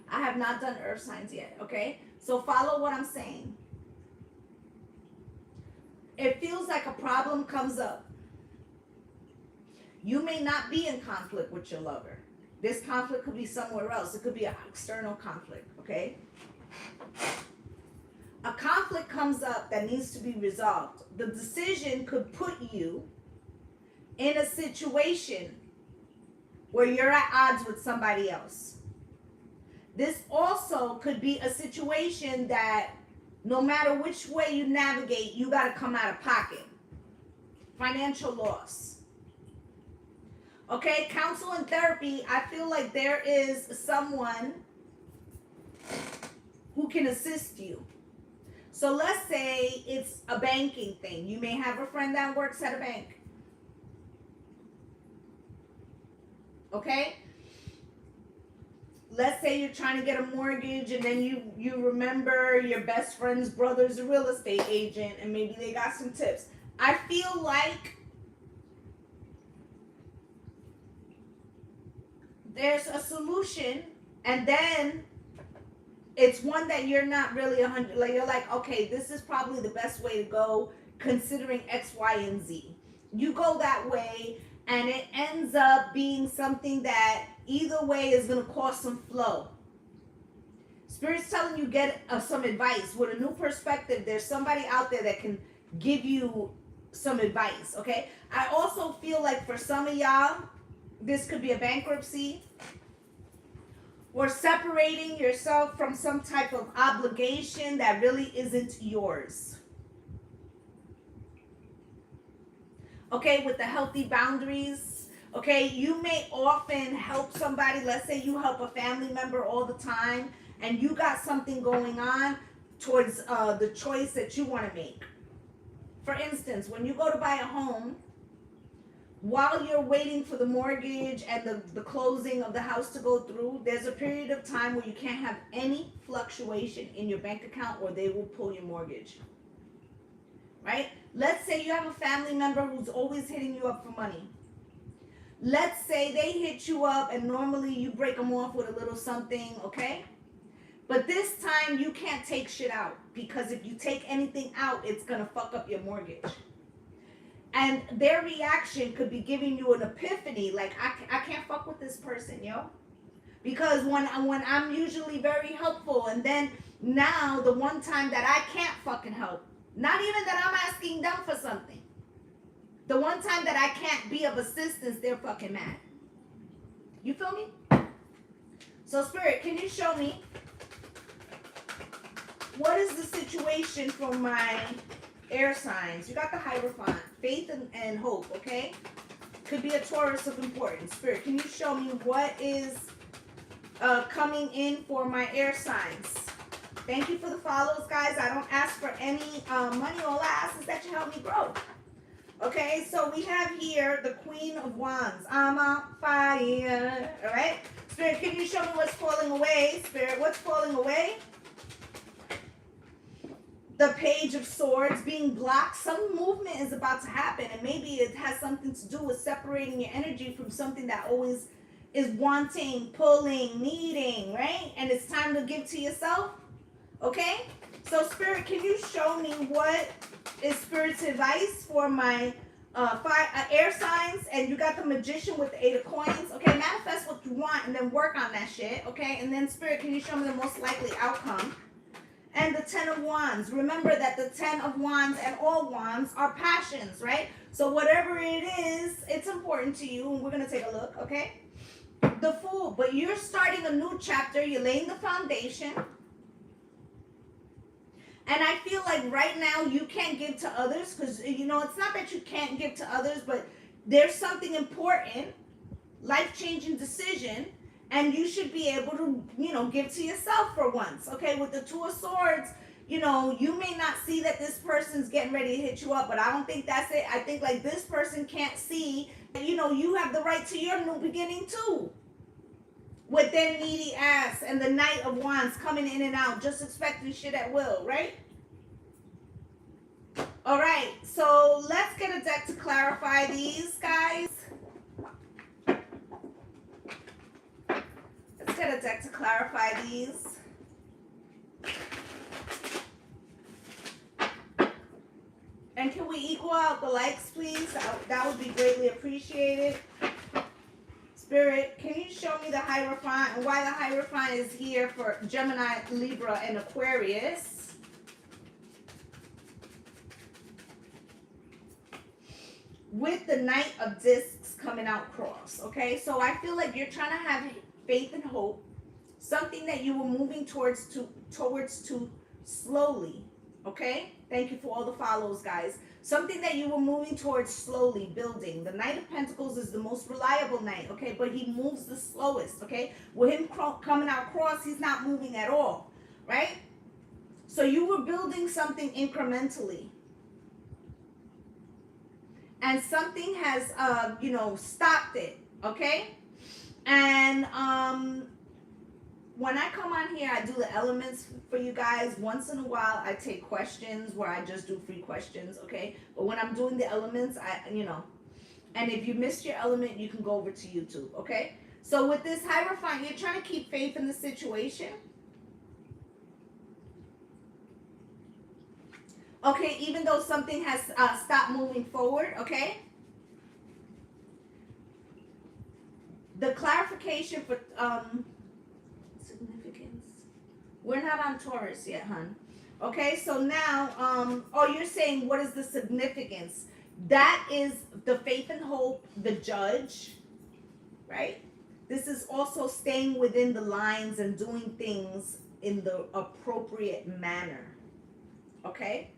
I have not done earth signs yet, okay? So follow what I'm saying. It feels like a problem comes up. You may not be in conflict with your lover. This conflict could be somewhere else. It could be an external conflict, okay? A conflict comes up that needs to be resolved. The decision could put you in a situation where you're at odds with somebody else. This also could be a situation that no matter which way you navigate, you got to come out of pocket. Financial loss. Okay, counsel and therapy, I feel like there is someone who can assist you. So let's say it's a banking thing. You may have a friend that works at a bank. Okay? Let's say you're trying to get a mortgage and then you remember your best friend's brother's a real estate agent and maybe they got some tips. I feel like there's a solution and then it's one that you're not really 100, like you're like, okay, this is probably the best way to go considering X, Y, and Z. You go that way and it ends up being something that either way is going to cause some flow. Spirit's telling you get some advice. With a new perspective, there's somebody out there that can give you some advice, okay? I also feel like for some of y'all, this could be a bankruptcy or separating yourself from some type of obligation that really isn't yours. Okay, with the healthy boundaries, okay, you may often help somebody. Let's say you help a family member all the time and you got something going on towards the choice that you want to make. For instance, when you go to buy a home, while you're waiting for the mortgage and the closing of the house to go through, there's a period of time where you can't have any fluctuation in your bank account or they will pull your mortgage. Right? Let's say you have a family member who's always hitting you up for money. Let's say they hit you up and normally you break them off with a little something, okay? But this time you can't take shit out because if you take anything out, it's going to fuck up your mortgage. And their reaction could be giving you an epiphany, like, I can't fuck with this person, yo. Because when I'm usually very helpful, and then now the one time that I can't fucking help, not even that I'm asking them for something, the one time that I can't be of assistance, they're fucking mad. You feel me? So Spirit, can you show me what is the situation for my air signs? You got the Hierophant, faith and hope, okay? Could be a Taurus of importance. Spirit, can you show me what is coming in for my air signs? Thank you for the follows, guys. I don't ask for any money. All I ask is that you help me grow. Okay, so we have here the Queen of Wands. I'm on fire. All right? Spirit, can you show me what's falling away? Spirit, what's falling away? The Page of Swords being blocked. Some movement is about to happen, and maybe it has something to do with separating your energy from something that always is wanting, pulling, needing, right? And it's time to give to yourself. Okay? So Spirit, can you show me what is Spirit's advice for my air signs? And you got the Magician with the 8 of coins. Okay, manifest what you want and then work on that shit. Okay, and then Spirit, can you show me the most likely outcome? And the 10 of Wands. Remember that the 10 of Wands and all Wands are passions, right? So whatever it is, it's important to you. And we're going to take a look, okay? The Fool. But you're starting a new chapter. You're laying the foundation. And I feel like right now you can't give to others because, you know, it's not that you can't give to others, but there's something important, life-changing decision, and you should be able to, you know, give to yourself for once, okay? With the 2 of Swords, you know, you may not see that this person's getting ready to hit you up, but I don't think that's it. I think, like, this person can't see that, you know, you have the right to your new beginning, too. With their needy ass and the Knight of Wands coming in and out, just expecting shit at will, right? All right, so let's get a deck to clarify these, guys. Let's get a deck to clarify these. And can we equal out the likes, please? That would be greatly appreciated. Spirit, can you show me the Hierophant and why the Hierophant is here for Gemini, Libra, and Aquarius? With the Knight of Discs coming out cross, okay? So I feel like you're trying to have faith and hope, something that you were moving towards too slowly, okay? Thank you for all the follows, guys. Something that you were moving towards slowly, building. The Knight of Pentacles is the most reliable knight, okay? But he moves the slowest, okay? With him coming out cross, he's not moving at all, right? So you were building something incrementally. And something has, you know, stopped it, okay? And when I come on here, I do the elements for you guys. Once in a while, I take questions where I just do free questions, okay? But when I'm doing the elements, you know, and if you missed your element, you can go over to YouTube, okay? So with this Hierophant, you're trying to keep faith in the situation. Okay, even though something has stopped moving forward, okay? The clarification for significance. We're not on Taurus yet, hon. Okay, so now, oh, you're saying what is the significance? That is the faith and hope, the Judge, right? This is also staying within the lines and doing things in the appropriate manner, okay?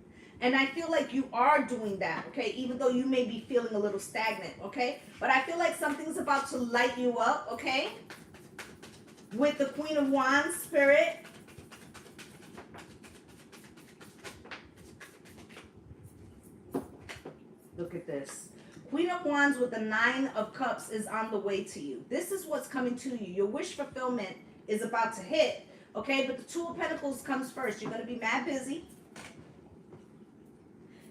And I feel like you are doing that, okay? Even though you may be feeling a little stagnant, okay? But I feel like something's about to light you up, okay? With the Queen of Wands, Spirit. Look at this. Queen of Wands with the 9 of Cups is on the way to you. This is what's coming to you. Your wish fulfillment is about to hit, okay? But the 2 of Pentacles comes first. You're going to be mad busy.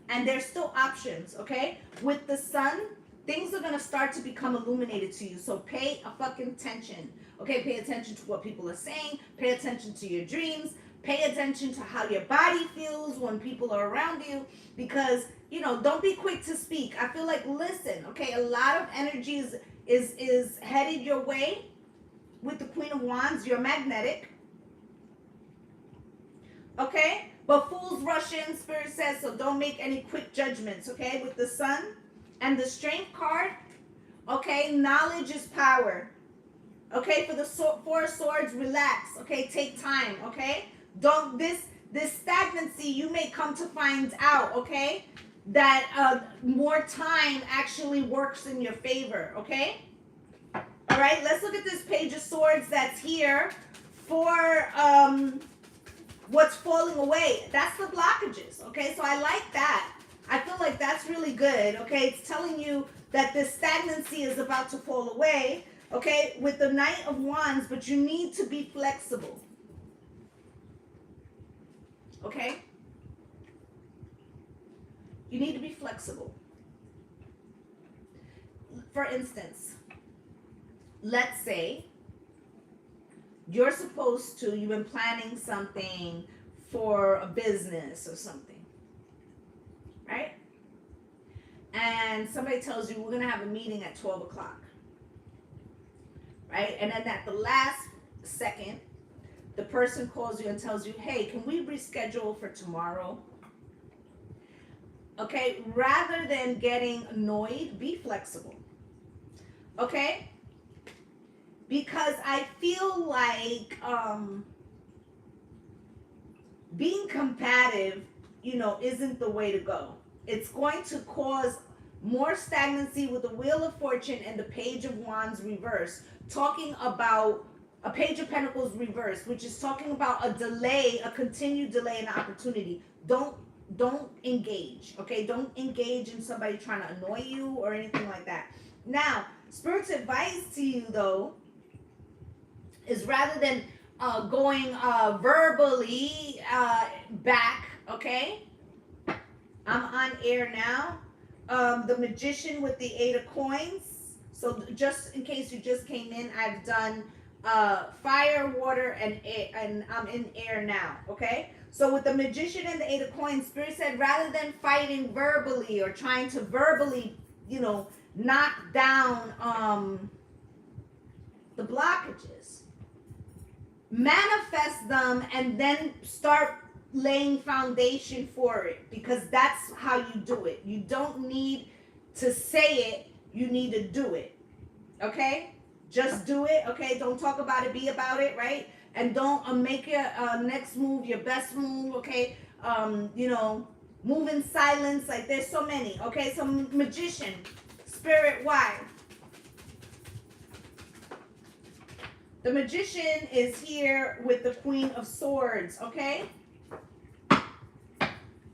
And there's still options, okay? With the Sun, things are going to start to become illuminated to you. So pay a fucking attention, okay? Pay attention to what people are saying. Pay attention to your dreams. Pay attention to how your body feels when people are around you. Because, you know, don't be quick to speak. I feel like, listen, okay? A lot of energy is headed your way. With the Queen of Wands, you're magnetic. Okay? But fools rush in, Spirit says, so don't make any quick judgments, okay? With the Sun and the Strength card, okay? Knowledge is power. Okay? For the 4 of Swords, relax, okay? Take time, okay? Don't, this stagnancy, you may come to find out, okay? That more time actually works in your favor, okay? All right? Let's look at this Page of Swords that's here for... what's falling away. That's the blockages, okay? So I like that. I feel like that's really good, okay? It's telling you that this stagnancy is about to fall away, okay? With the Knight of Wands, but you need to be flexible, okay? You need to be flexible. For instance, let's say you've been planning something for a business or something, right? And somebody tells you, we're going to have a meeting at 12 o'clock, right? And then at the last second, the person calls you and tells you, hey, can we reschedule for tomorrow? Okay, rather than getting annoyed, be flexible. Okay? Because I feel like being combative, isn't the way to go. It's going to cause more stagnancy with the Wheel of Fortune and the Page of Wands reverse, talking about a Page of Pentacles reverse, which is talking about a delay, a continued delay in opportunity. Don't engage, okay? Don't engage in somebody trying to annoy you or anything like that. Now, Spirit's advice to you, though, is rather than going verbally back, okay? I'm on air now. The Magician with the 8 of Coins. So just in case you just came in, I've done fire, water, and air, and I'm in air now, okay? So with the Magician and the 8 of Coins, Spirit said rather than fighting verbally or trying to verbally, knock down the blockages, manifest them and then start laying foundation for it, because that's how you do it. You don't need to say it, you need to do it, okay? Just do it, okay? Don't talk about it, be about it, right? And don't make your next move your best move, okay? Move in silence. Like, there's so many, okay? So Magician, Spirit, why? The Magician is here with the Queen of Swords, okay?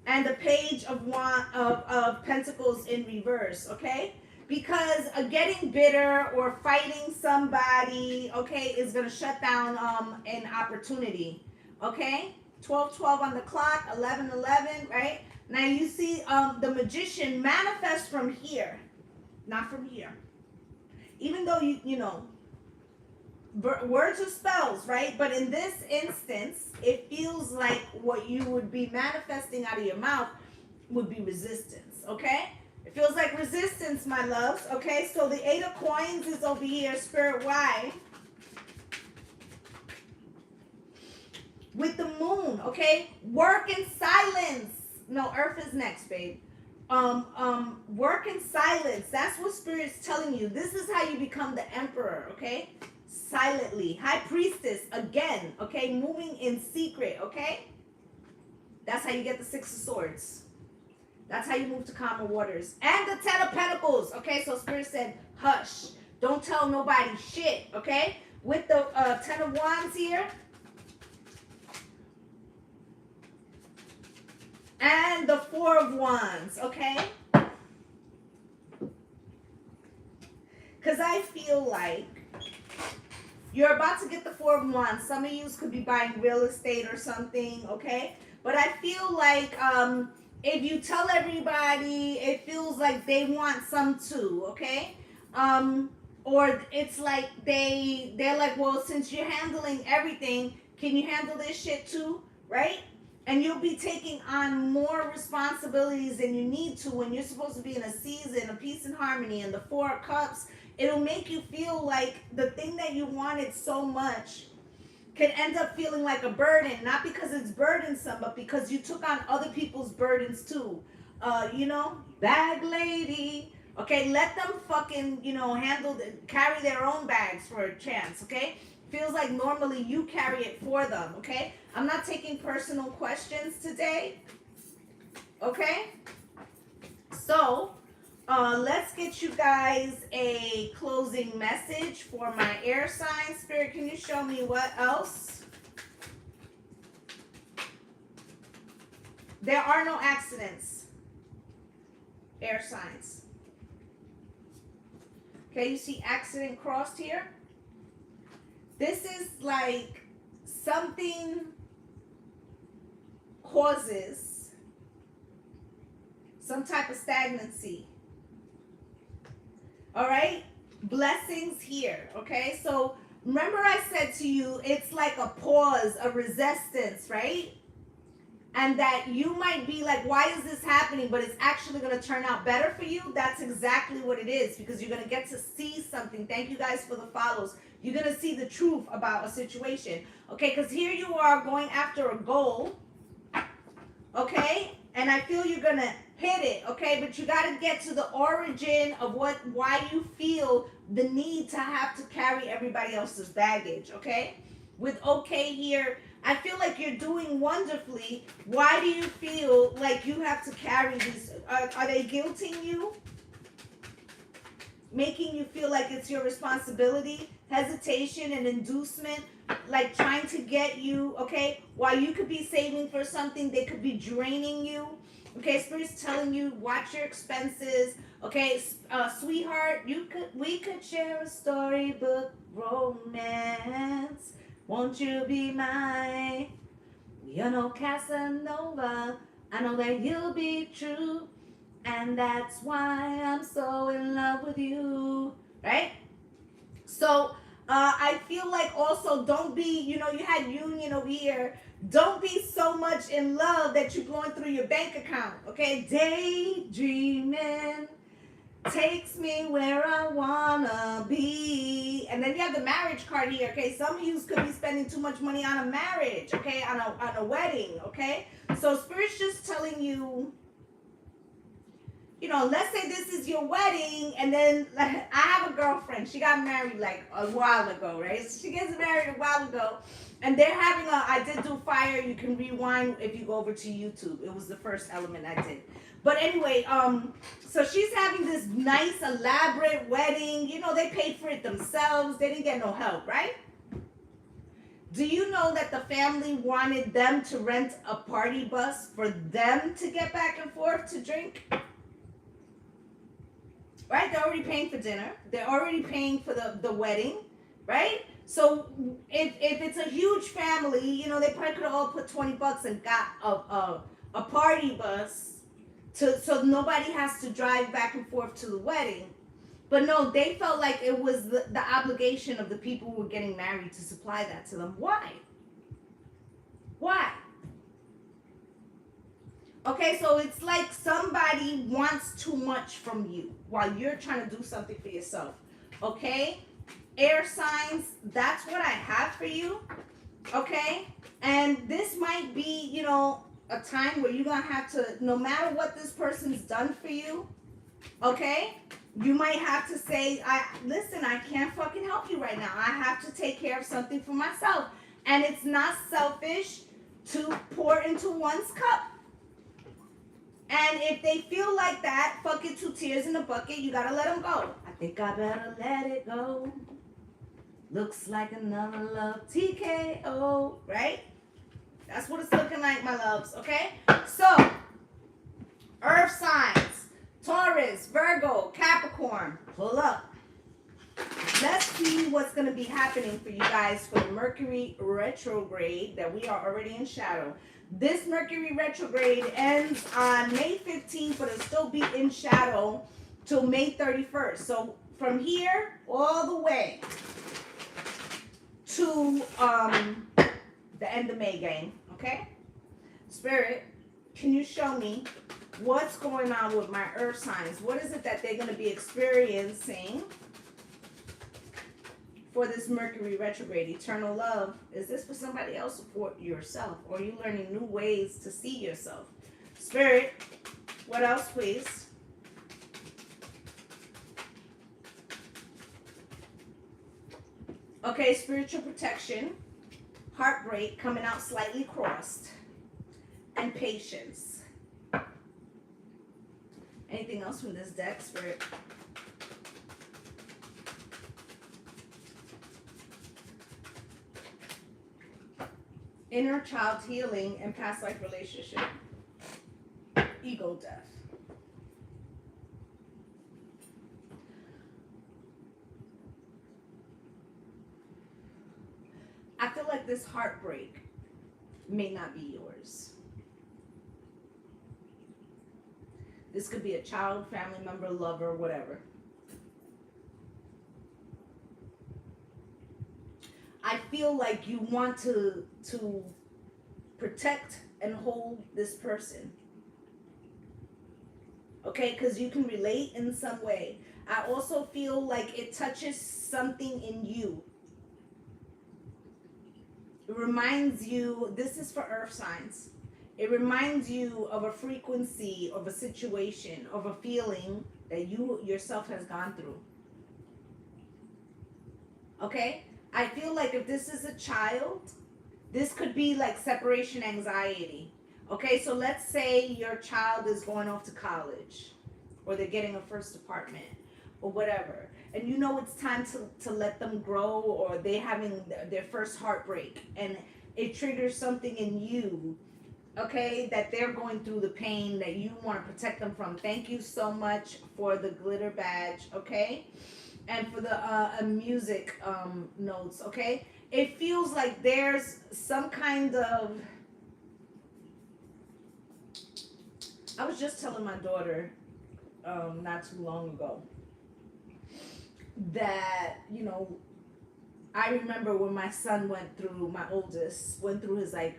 And the Page of Pentacles in reverse, okay? Because getting bitter or fighting somebody, okay, is going to shut down an opportunity, okay? 12:12 on the clock, 11:11, right? Now you see the Magician manifest from here, not from here. Even though words are spells, right? But in this instance, it feels like what you would be manifesting out of your mouth would be resistance, okay? It feels like resistance, my loves, okay? So the 8 of Coins is over here, Spirit, why? With the Moon, okay? Work in silence. No, Earth is next, babe. Work in silence. That's what Spirit's telling you. This is how you become the Emperor, okay? Silently. High Priestess, again, okay? Moving in secret, okay? That's how you get the 6 of Swords. That's how you move to calmer waters. And the 10 of Pentacles, okay? So Spirit said, hush. Don't tell nobody shit, okay? With the 10 of Wands here. And the 4 of Wands, okay? Because I feel like you're about to get the 4 of Wands. Some of you could be buying real estate or something, okay? But I feel like if you tell everybody, it feels like they want some too, okay? Or it's like they're like, well, since you're handling everything, can you handle this shit too, right? And you'll be taking on more responsibilities than you need to when you're supposed to be in a season of peace and harmony. And the 4 of Cups, it'll make you feel like the thing that you wanted so much can end up feeling like a burden. Not because it's burdensome, but because you took on other people's burdens too. Bag lady. Okay, let them fucking, carry their own bags for a chance, okay? Feels like normally you carry it for them, okay? I'm not taking personal questions today, okay? So, let's get you guys a closing message for my air sign. Spirit, can you show me what else? There are no accidents. Air signs. Okay, you see accident crossed here? This is like something causes some type of stagnancy. All right? Blessings here, okay? So remember I said to you, it's like a pause, a resistance, right? and that you might be like, why is this happening? But it's actually going to turn out better for you. That's exactly what it is, because you're going to get to see something. Thank you guys for the follows. You're going to see the truth about a situation. Okay, because here you are going after a goal. Okay, and I feel you're going to hit it. Okay, but you got to get to the origin of why you feel the need to have to carry everybody else's baggage. Okay, with okay here, I feel like you're doing wonderfully. Why do you feel like you have to carry these? Are they guilting you? Making you feel like it's your responsibility? Hesitation and inducement, like trying to get you, okay? While you could be saving for something, they could be draining you. Okay, Spirit's telling you, watch your expenses. Okay, sweetheart, we could share a storybook romance. Won't you be my, you know, Casanova? I know that you'll be true, and that's why I'm so in love with you, right? So I feel like also don't be, you know, you had union over here. Don't be so much in love that you're going through your bank account, okay? Daydreaming takes me where I wanna be. And then you have the marriage card here, okay? Some of you could be spending too much money on a marriage, okay? On a wedding, okay? So Spirit's just telling you, you know, let's say this is your wedding, and then like, I have a girlfriend. She got married like a while ago, right? She gets married a while ago, and they're having I did do fire. You can rewind if you go over to YouTube. It was the first element I did. But anyway, so she's having this nice, elaborate wedding. You know, they paid for it themselves. They didn't get no help, right? Do you know that the family wanted them to rent a party bus for them to get back and forth to drink? Right? They're already paying for dinner. They're already paying for the wedding, right? So if it's a huge family, you know, they probably could have all put $20 and got a party bus so nobody has to drive back and forth to the wedding. But no, they felt like it was the obligation of the people who were getting married to supply that to them. Why? Why? Okay, so it's like somebody wants too much from you while you're trying to do something for yourself. Okay? Air signs, that's what I have for you. Okay? And this might be, you know, a time where you're going to have to, no matter what this person's done for you, okay? You might have to say, listen, I can't fucking help you right now. I have to take care of something for myself. And it's not selfish to pour into one's cup. And if they feel like that, fuck it, 2 tears in a bucket, you gotta let them go. I think I better let it go. Looks like another love TKO, right? That's what it's looking like, my loves, okay? So, earth signs, Taurus, Virgo, Capricorn, pull up. Let's see what's going to be happening for you guys for the Mercury retrograde that we are already in shadow. This Mercury retrograde ends on May 15th, but it'll still be in shadow till May 31st. So from here all the way to the end of May, gang. Okay? Spirit, can you show me what's going on with my earth signs? What is it that they're going to be experiencing for this Mercury retrograde? Eternal love. Is this for somebody else or for yourself? Or are you learning new ways to see yourself? Spirit, what else, please? Okay, spiritual protection, heartbreak coming out slightly crossed, and patience. Anything else from this deck, Spirit? Inner child healing and past life relationship. Ego death. I feel like this heartbreak may not be yours. This could be a child, family member, lover, whatever. I feel like you want to protect and hold this person. Okay, because you can relate in some way. I also feel like it touches something in you. It reminds you, this is for earth signs. It reminds you of a frequency, of a situation, of a feeling that you yourself has gone through. Okay? I feel like if this is a child, this could be like separation anxiety. Okay, so let's say your child is going off to college, or they're getting a first apartment, or whatever, and you know it's time to let them grow, or they having their first heartbreak, and it triggers something in you, okay, that they're going through the pain that you want to protect them from. Thank you so much for the glitter badge, okay, and for the music notes, okay. It feels like there's some kind of, I was just telling my daughter not too long ago that, you know, I remember when my son went through, my oldest went through his like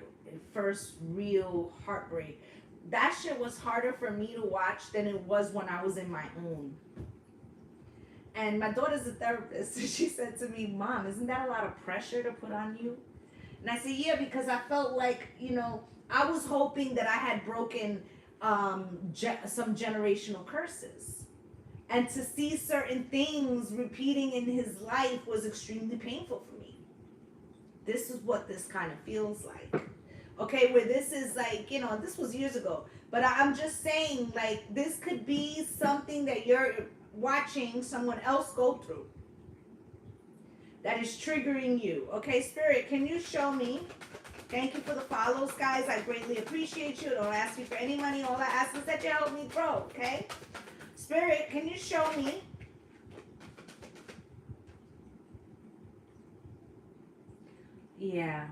first real heartbreak. That shit was harder for me to watch than it was when I was in my own. And my daughter's a therapist, and she said to me, Mom, isn't that a lot of pressure to put on you? And I said, yeah, because I felt like, you know, I was hoping that I had broken some generational curses. And to see certain things repeating in his life was extremely painful for me. This is what this kind of feels like. Okay, where this is like, you know, this was years ago. But I'm just saying, like, this could be something that you're watching someone else go through that is triggering you. Okay, Spirit, can you show me? Thank you for the follows, guys. I greatly appreciate you. Don't ask me for any money. All I ask is that you help me grow, okay? Spirit, can you show me? Yeah.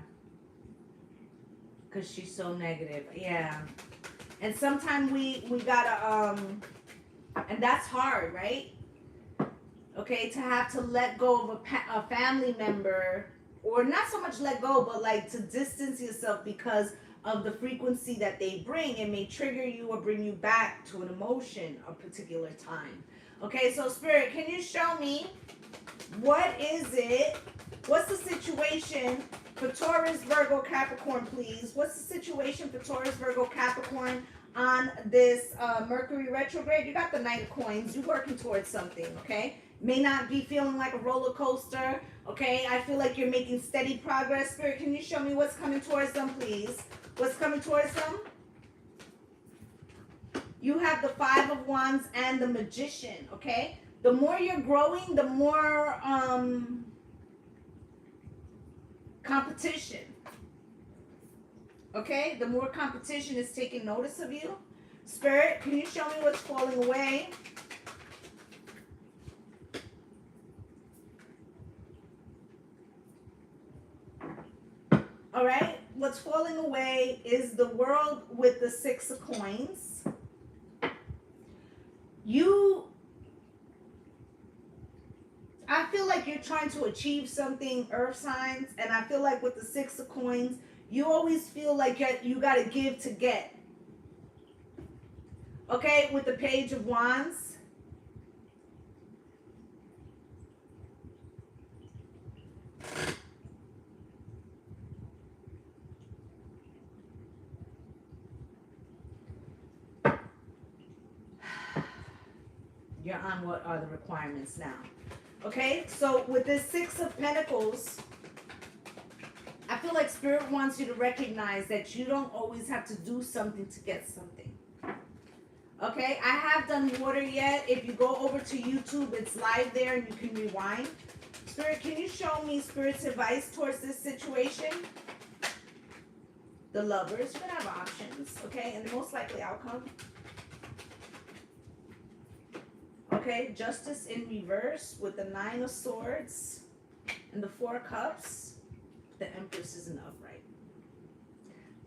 Because she's so negative. Yeah. And sometimes we gotta, and that's hard, right? Okay, to have to let go of a family member, or not so much let go, but like to distance yourself because of the frequency that they bring. It may trigger you or bring you back to an emotion a particular time. Okay, so Spirit, can you show me what is it? What's the situation for Taurus, Virgo, Capricorn, please? What's the situation for Taurus, Virgo, Capricorn on this Mercury retrograde? You got the Knight of Coins. You're working towards something, okay? May not be feeling like a roller coaster, okay? I feel like you're making steady progress. Spirit, can you show me what's coming towards them, please? What's coming towards them? You have the Five of Wands and the Magician, okay? The more you're growing, the more competition, okay? The more competition is taking notice of you. Spirit, can you show me what's falling away? All right, what's falling away is the World with the Six of Coins. I feel like you're trying to achieve something, earth signs, and I feel like with the Six of Coins, you always feel like you got to give to get. Okay, with the Page of Wands. You're on what are the requirements now. Okay, so with this Six of Pentacles, I feel like Spirit wants you to recognize that you don't always have to do something to get something. Okay, I have done water yet. If you go over to YouTube, it's live there and you can rewind. Spirit, can you show me Spirit's advice towards this situation? The Lovers, you're gonna have options, okay, and the most likely outcome. Okay, Justice in reverse with the Nine of Swords and the Four of Cups. The Empress is an upright.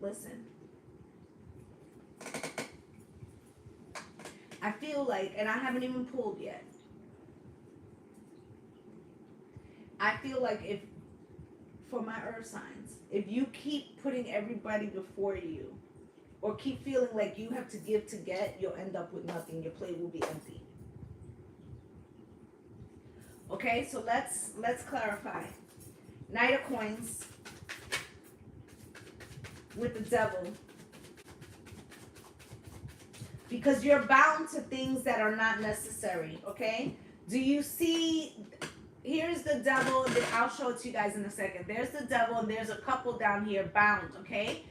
Listen. I feel like, and I haven't even pulled yet. I feel like for my earth signs, if you keep putting everybody before you, or keep feeling like you have to give to get, you'll end up with nothing. Your plate will be empty. Okay, so let's clarify. Knight of Coins with the Devil. Because you're bound to things that are not necessary, okay? Do you see, here's the Devil, and then I'll show it to you guys in a second. There's the Devil, and there's a couple down here bound, okay?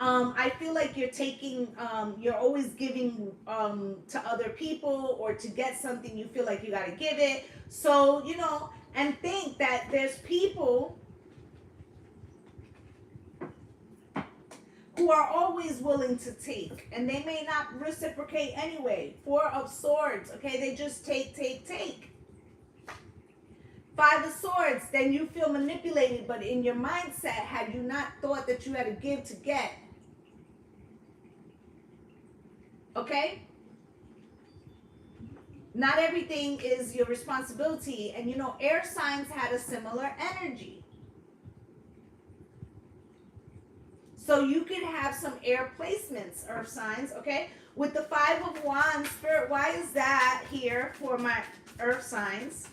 I feel like you're taking, you're always giving to other people, or to get something, you feel like you got to give it. So, you know, and think that there's people who are always willing to take, and they may not reciprocate anyway. Four of Swords, okay? They just take. Five of Swords, then you feel manipulated, but in your mindset, had you not thought that you had to give to get, okay? Not everything is your responsibility. And you know, air signs had a similar energy. So you could have some air placements, earth signs, okay? With the Five of Wands, Spirit, why is that here for my earth signs?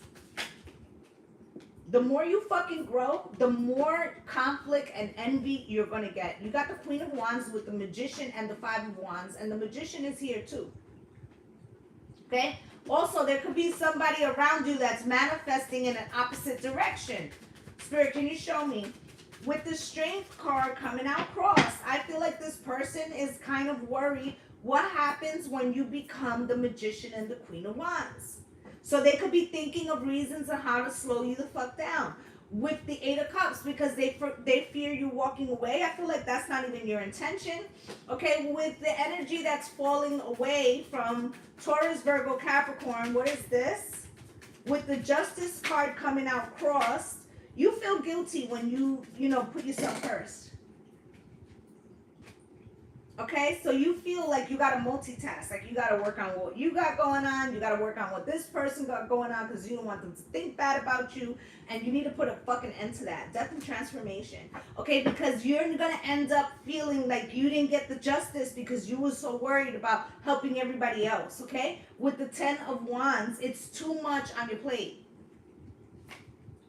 The more you fucking grow, the more conflict and envy you're going to get. You got the Queen of Wands with the Magician and the Five of Wands, and the Magician is here too. Okay? Also, there could be somebody around you that's manifesting in an opposite direction. Spirit, can you show me? With the Strength card coming out cross, I feel like this person is kind of worried what happens when you become the Magician and the Queen of Wands. So they could be thinking of reasons on how to slow you the fuck down. With the Eight of Cups, because they fear you walking away. I feel like that's not even your intention. Okay, with the energy that's falling away from Taurus, Virgo, Capricorn, what is this? With the Justice card coming out crossed, you feel guilty when you put yourself first. Okay, so you feel like you got to multitask, like you got to work on what you got going on, you got to work on what this person got going on, because you don't want them to think bad about you, and you need to put a fucking end to that. Death and transformation, okay, because you're going to end up feeling like you didn't get the justice because you were so worried about helping everybody else, okay? With the Ten of Wands, it's too much on your plate,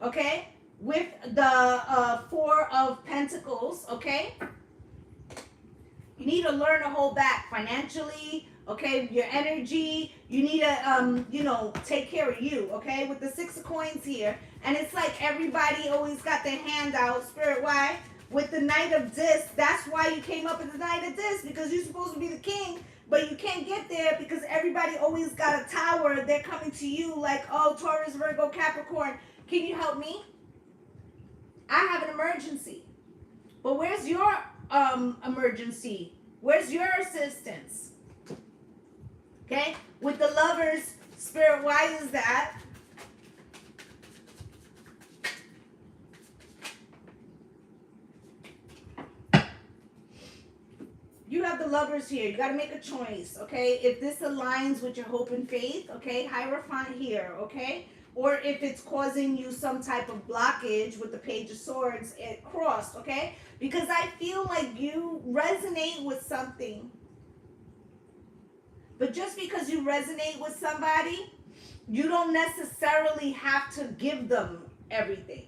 okay? With the Four of Pentacles, okay? You need to learn to hold back financially, okay? Your energy, you need to, take care of you, okay? With the Six of Coins here, and it's like everybody always got their hand out. Spirit, why? With the Knight of Discs, that's why you came up with the Knight of Discs, because you're supposed to be the king, but you can't get there because everybody always got a tower. They're coming to you like, oh, Taurus, Virgo, Capricorn, can you help me? I have an emergency. But where's your emergency? Where's your assistance? Okay, with the Lovers, Spirit, why is that? You have the Lovers here. You got to make a choice, okay? If this aligns with your hope and faith, okay? Hierophant here, okay? Or if it's causing you some type of blockage with the Page of Swords, it crossed, okay? Because I feel like you resonate with something. But just because you resonate with somebody, you don't necessarily have to give them everything.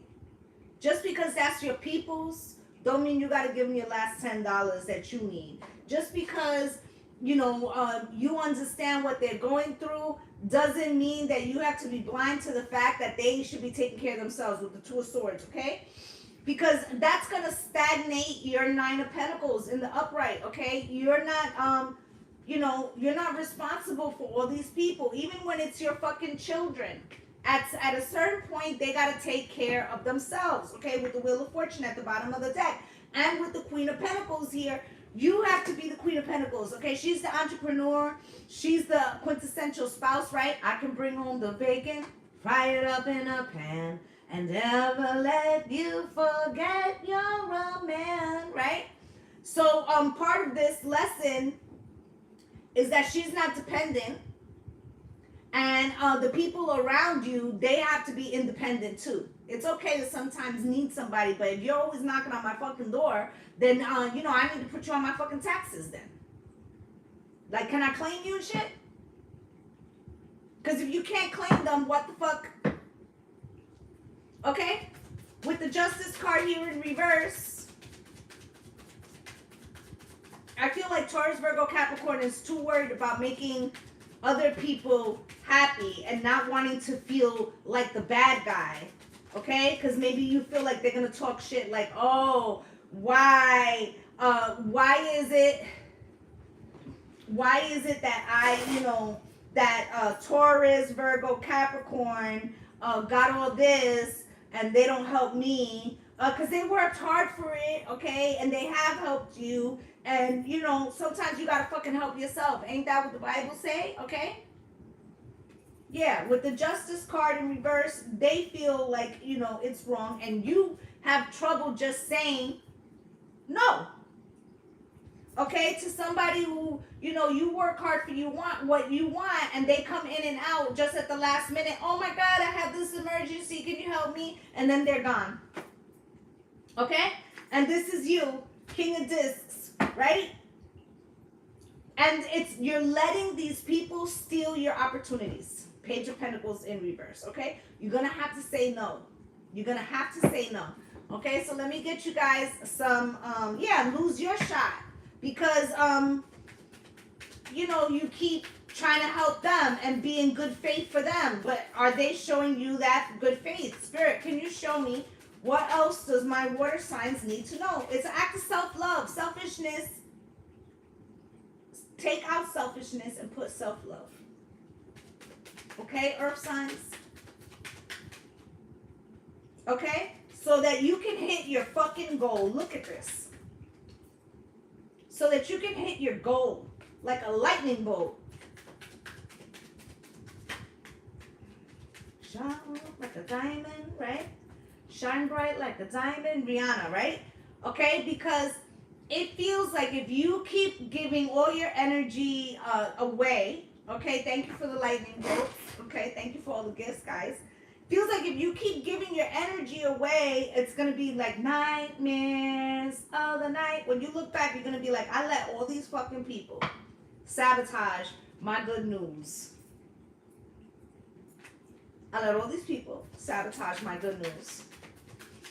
Just because that's your people's, don't mean you got to give them your last $10 that you need. Just because, you understand what they're going through, doesn't mean that you have to be blind to the fact that they should be taking care of themselves with the Two of Swords, okay? Because that's going to stagnate your Nine of Pentacles in the upright, okay? You're not, you're not responsible for all these people, even when it's your fucking children. At a certain point, they got to take care of themselves, okay? With the Wheel of Fortune at the bottom of the deck. And with the Queen of Pentacles here, you have to be the Queen of Pentacles, okay? She's the entrepreneur. She's the quintessential spouse, right? I can bring home the bacon, fry it up in a pan, and never let you forget you're a man, right? So part of this lesson is that she's not dependent. And the people around you, they have to be independent too. It's okay to sometimes need somebody, but if you're always knocking on my fucking door, then, I need to put you on my fucking taxes then. Like, can I claim you and shit? Because if you can't claim them, what the fuck? Okay? With the Justice card here in reverse, I feel like Taurus, Virgo, Capricorn is too worried about making other people happy and not wanting to feel like the bad guy. Okay? Because maybe you feel like they're going to talk shit like, oh, why is it that that Taurus, Virgo, Capricorn got all this and they don't help me? Because they worked hard for it, okay? And they have helped you. And, sometimes you got to fucking help yourself. Ain't that what the Bible say, okay? Yeah, with the Justice card in reverse, they feel like, it's wrong. And you have trouble just saying no. Okay, to somebody who, you work hard for what you want, and they come in and out just at the last minute. Oh my God, I have this emergency. Can you help me? And then they're gone. Okay? And this is you, King of Discs, right? And you're letting these people steal your opportunities. Page of Pentacles in reverse, okay? You're going to have to say no. You're going to have to say no. Okay, so let me get you guys some, lose your shot. Because, you keep trying to help them and be in good faith for them. But are they showing you that good faith? Spirit, can you show me what else does my water signs need to know? It's an act of self-love, selfishness. Take out selfishness and put self-love. Okay, earth signs. Okay? So that you can hit your fucking goal. Look at this. So that you can hit your goal like a lightning bolt. Shine like a diamond, right? Shine bright like a diamond. Rihanna, right? Okay, because it feels like if you keep giving all your energy away, okay, thank you for the lightning bolt. Okay, thank you for all the gifts, guys. Feels like if you keep giving your energy away, it's going to be like nightmares of the night. When you look back, you're going to be like, I let all these fucking people sabotage my good news. I let all these people sabotage my good news.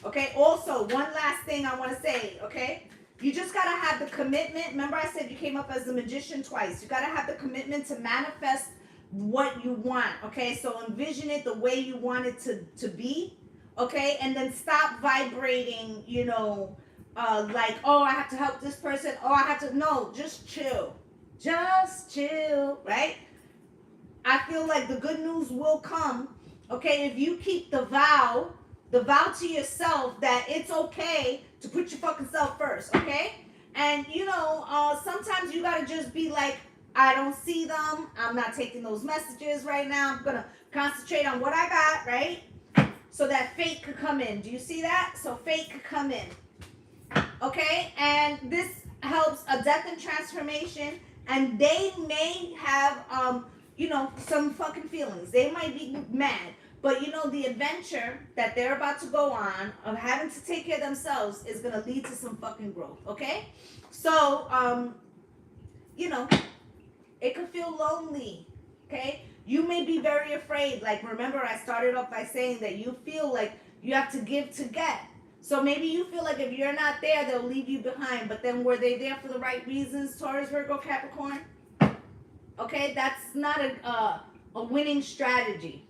Okay, also, one last thing I want to say, okay? You just got to have the commitment. Remember I said you came up as the magician twice. You got to have the commitment to manifest what you want, okay? So envision it the way you want it to be, okay? And then stop vibrating, like, oh, I have to help this person. Oh, I have to, no, just chill. Just chill, right? I feel like the good news will come, okay? If you keep the vow to yourself that it's okay to put your fucking self first, okay? And, sometimes you got to just be like, I don't see them. I'm not taking those messages right now. I'm going to concentrate on what I got, right? So that fate could come in. Do you see that? So fate could come in. Okay? And this helps a death and transformation. And they may have, some fucking feelings. They might be mad. But, the adventure that they're about to go on of having to take care of themselves is going to lead to some fucking growth. Okay? So, it could feel lonely, okay? You may be very afraid. Like, remember, I started off by saying that you feel like you have to give to get. So maybe you feel like if you're not there, they'll leave you behind. But then were they there for the right reasons, Taurus, Virgo, Capricorn? Okay, that's not a winning strategy.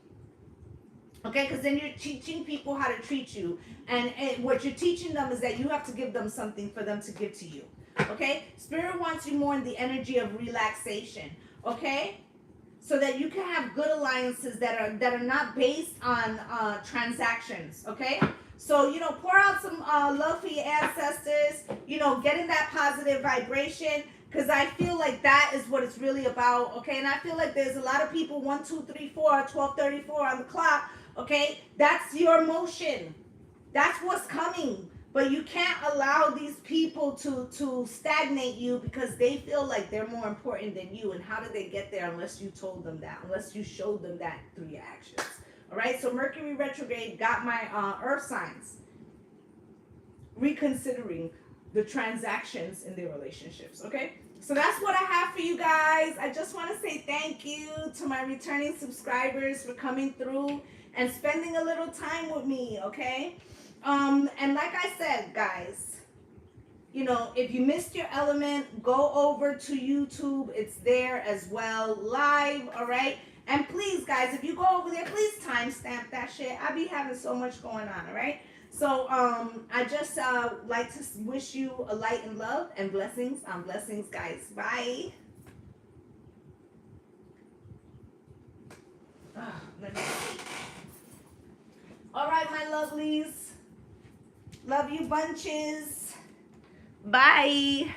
Okay, because then you're teaching people how to treat you. And what you're teaching them is that you have to give them something for them to give to you. Okay, Spirit wants you more in the energy of relaxation, okay, so that you can have good alliances that are not based on transactions. Okay, so pour out some love for your ancestors, get in that positive vibration, because I feel like that is what it's really about. Okay, and I feel like there's a lot of people 1 2 3 4 12:34 on the clock. Okay, that's your motion, that's what's coming. But you can't allow these people to stagnate you because they feel like they're more important than you. And how did they get there unless you told them that, unless you showed them that through your actions? All right, so Mercury retrograde got my earth signs reconsidering the transactions in their relationships, okay? So that's what I have for you guys. I just want to say thank you to my returning subscribers for coming through and spending a little time with me, okay? And like I said, guys, you know, if you missed your element, go over to YouTube. It's there as well, live, all right? And please, guys, if you go over there, please timestamp that shit. I be having so much going on, all right? So I just like to wish you a light and love and blessings on blessings, guys. Bye. Let me see. All right, my lovelies. Love you bunches. Bye.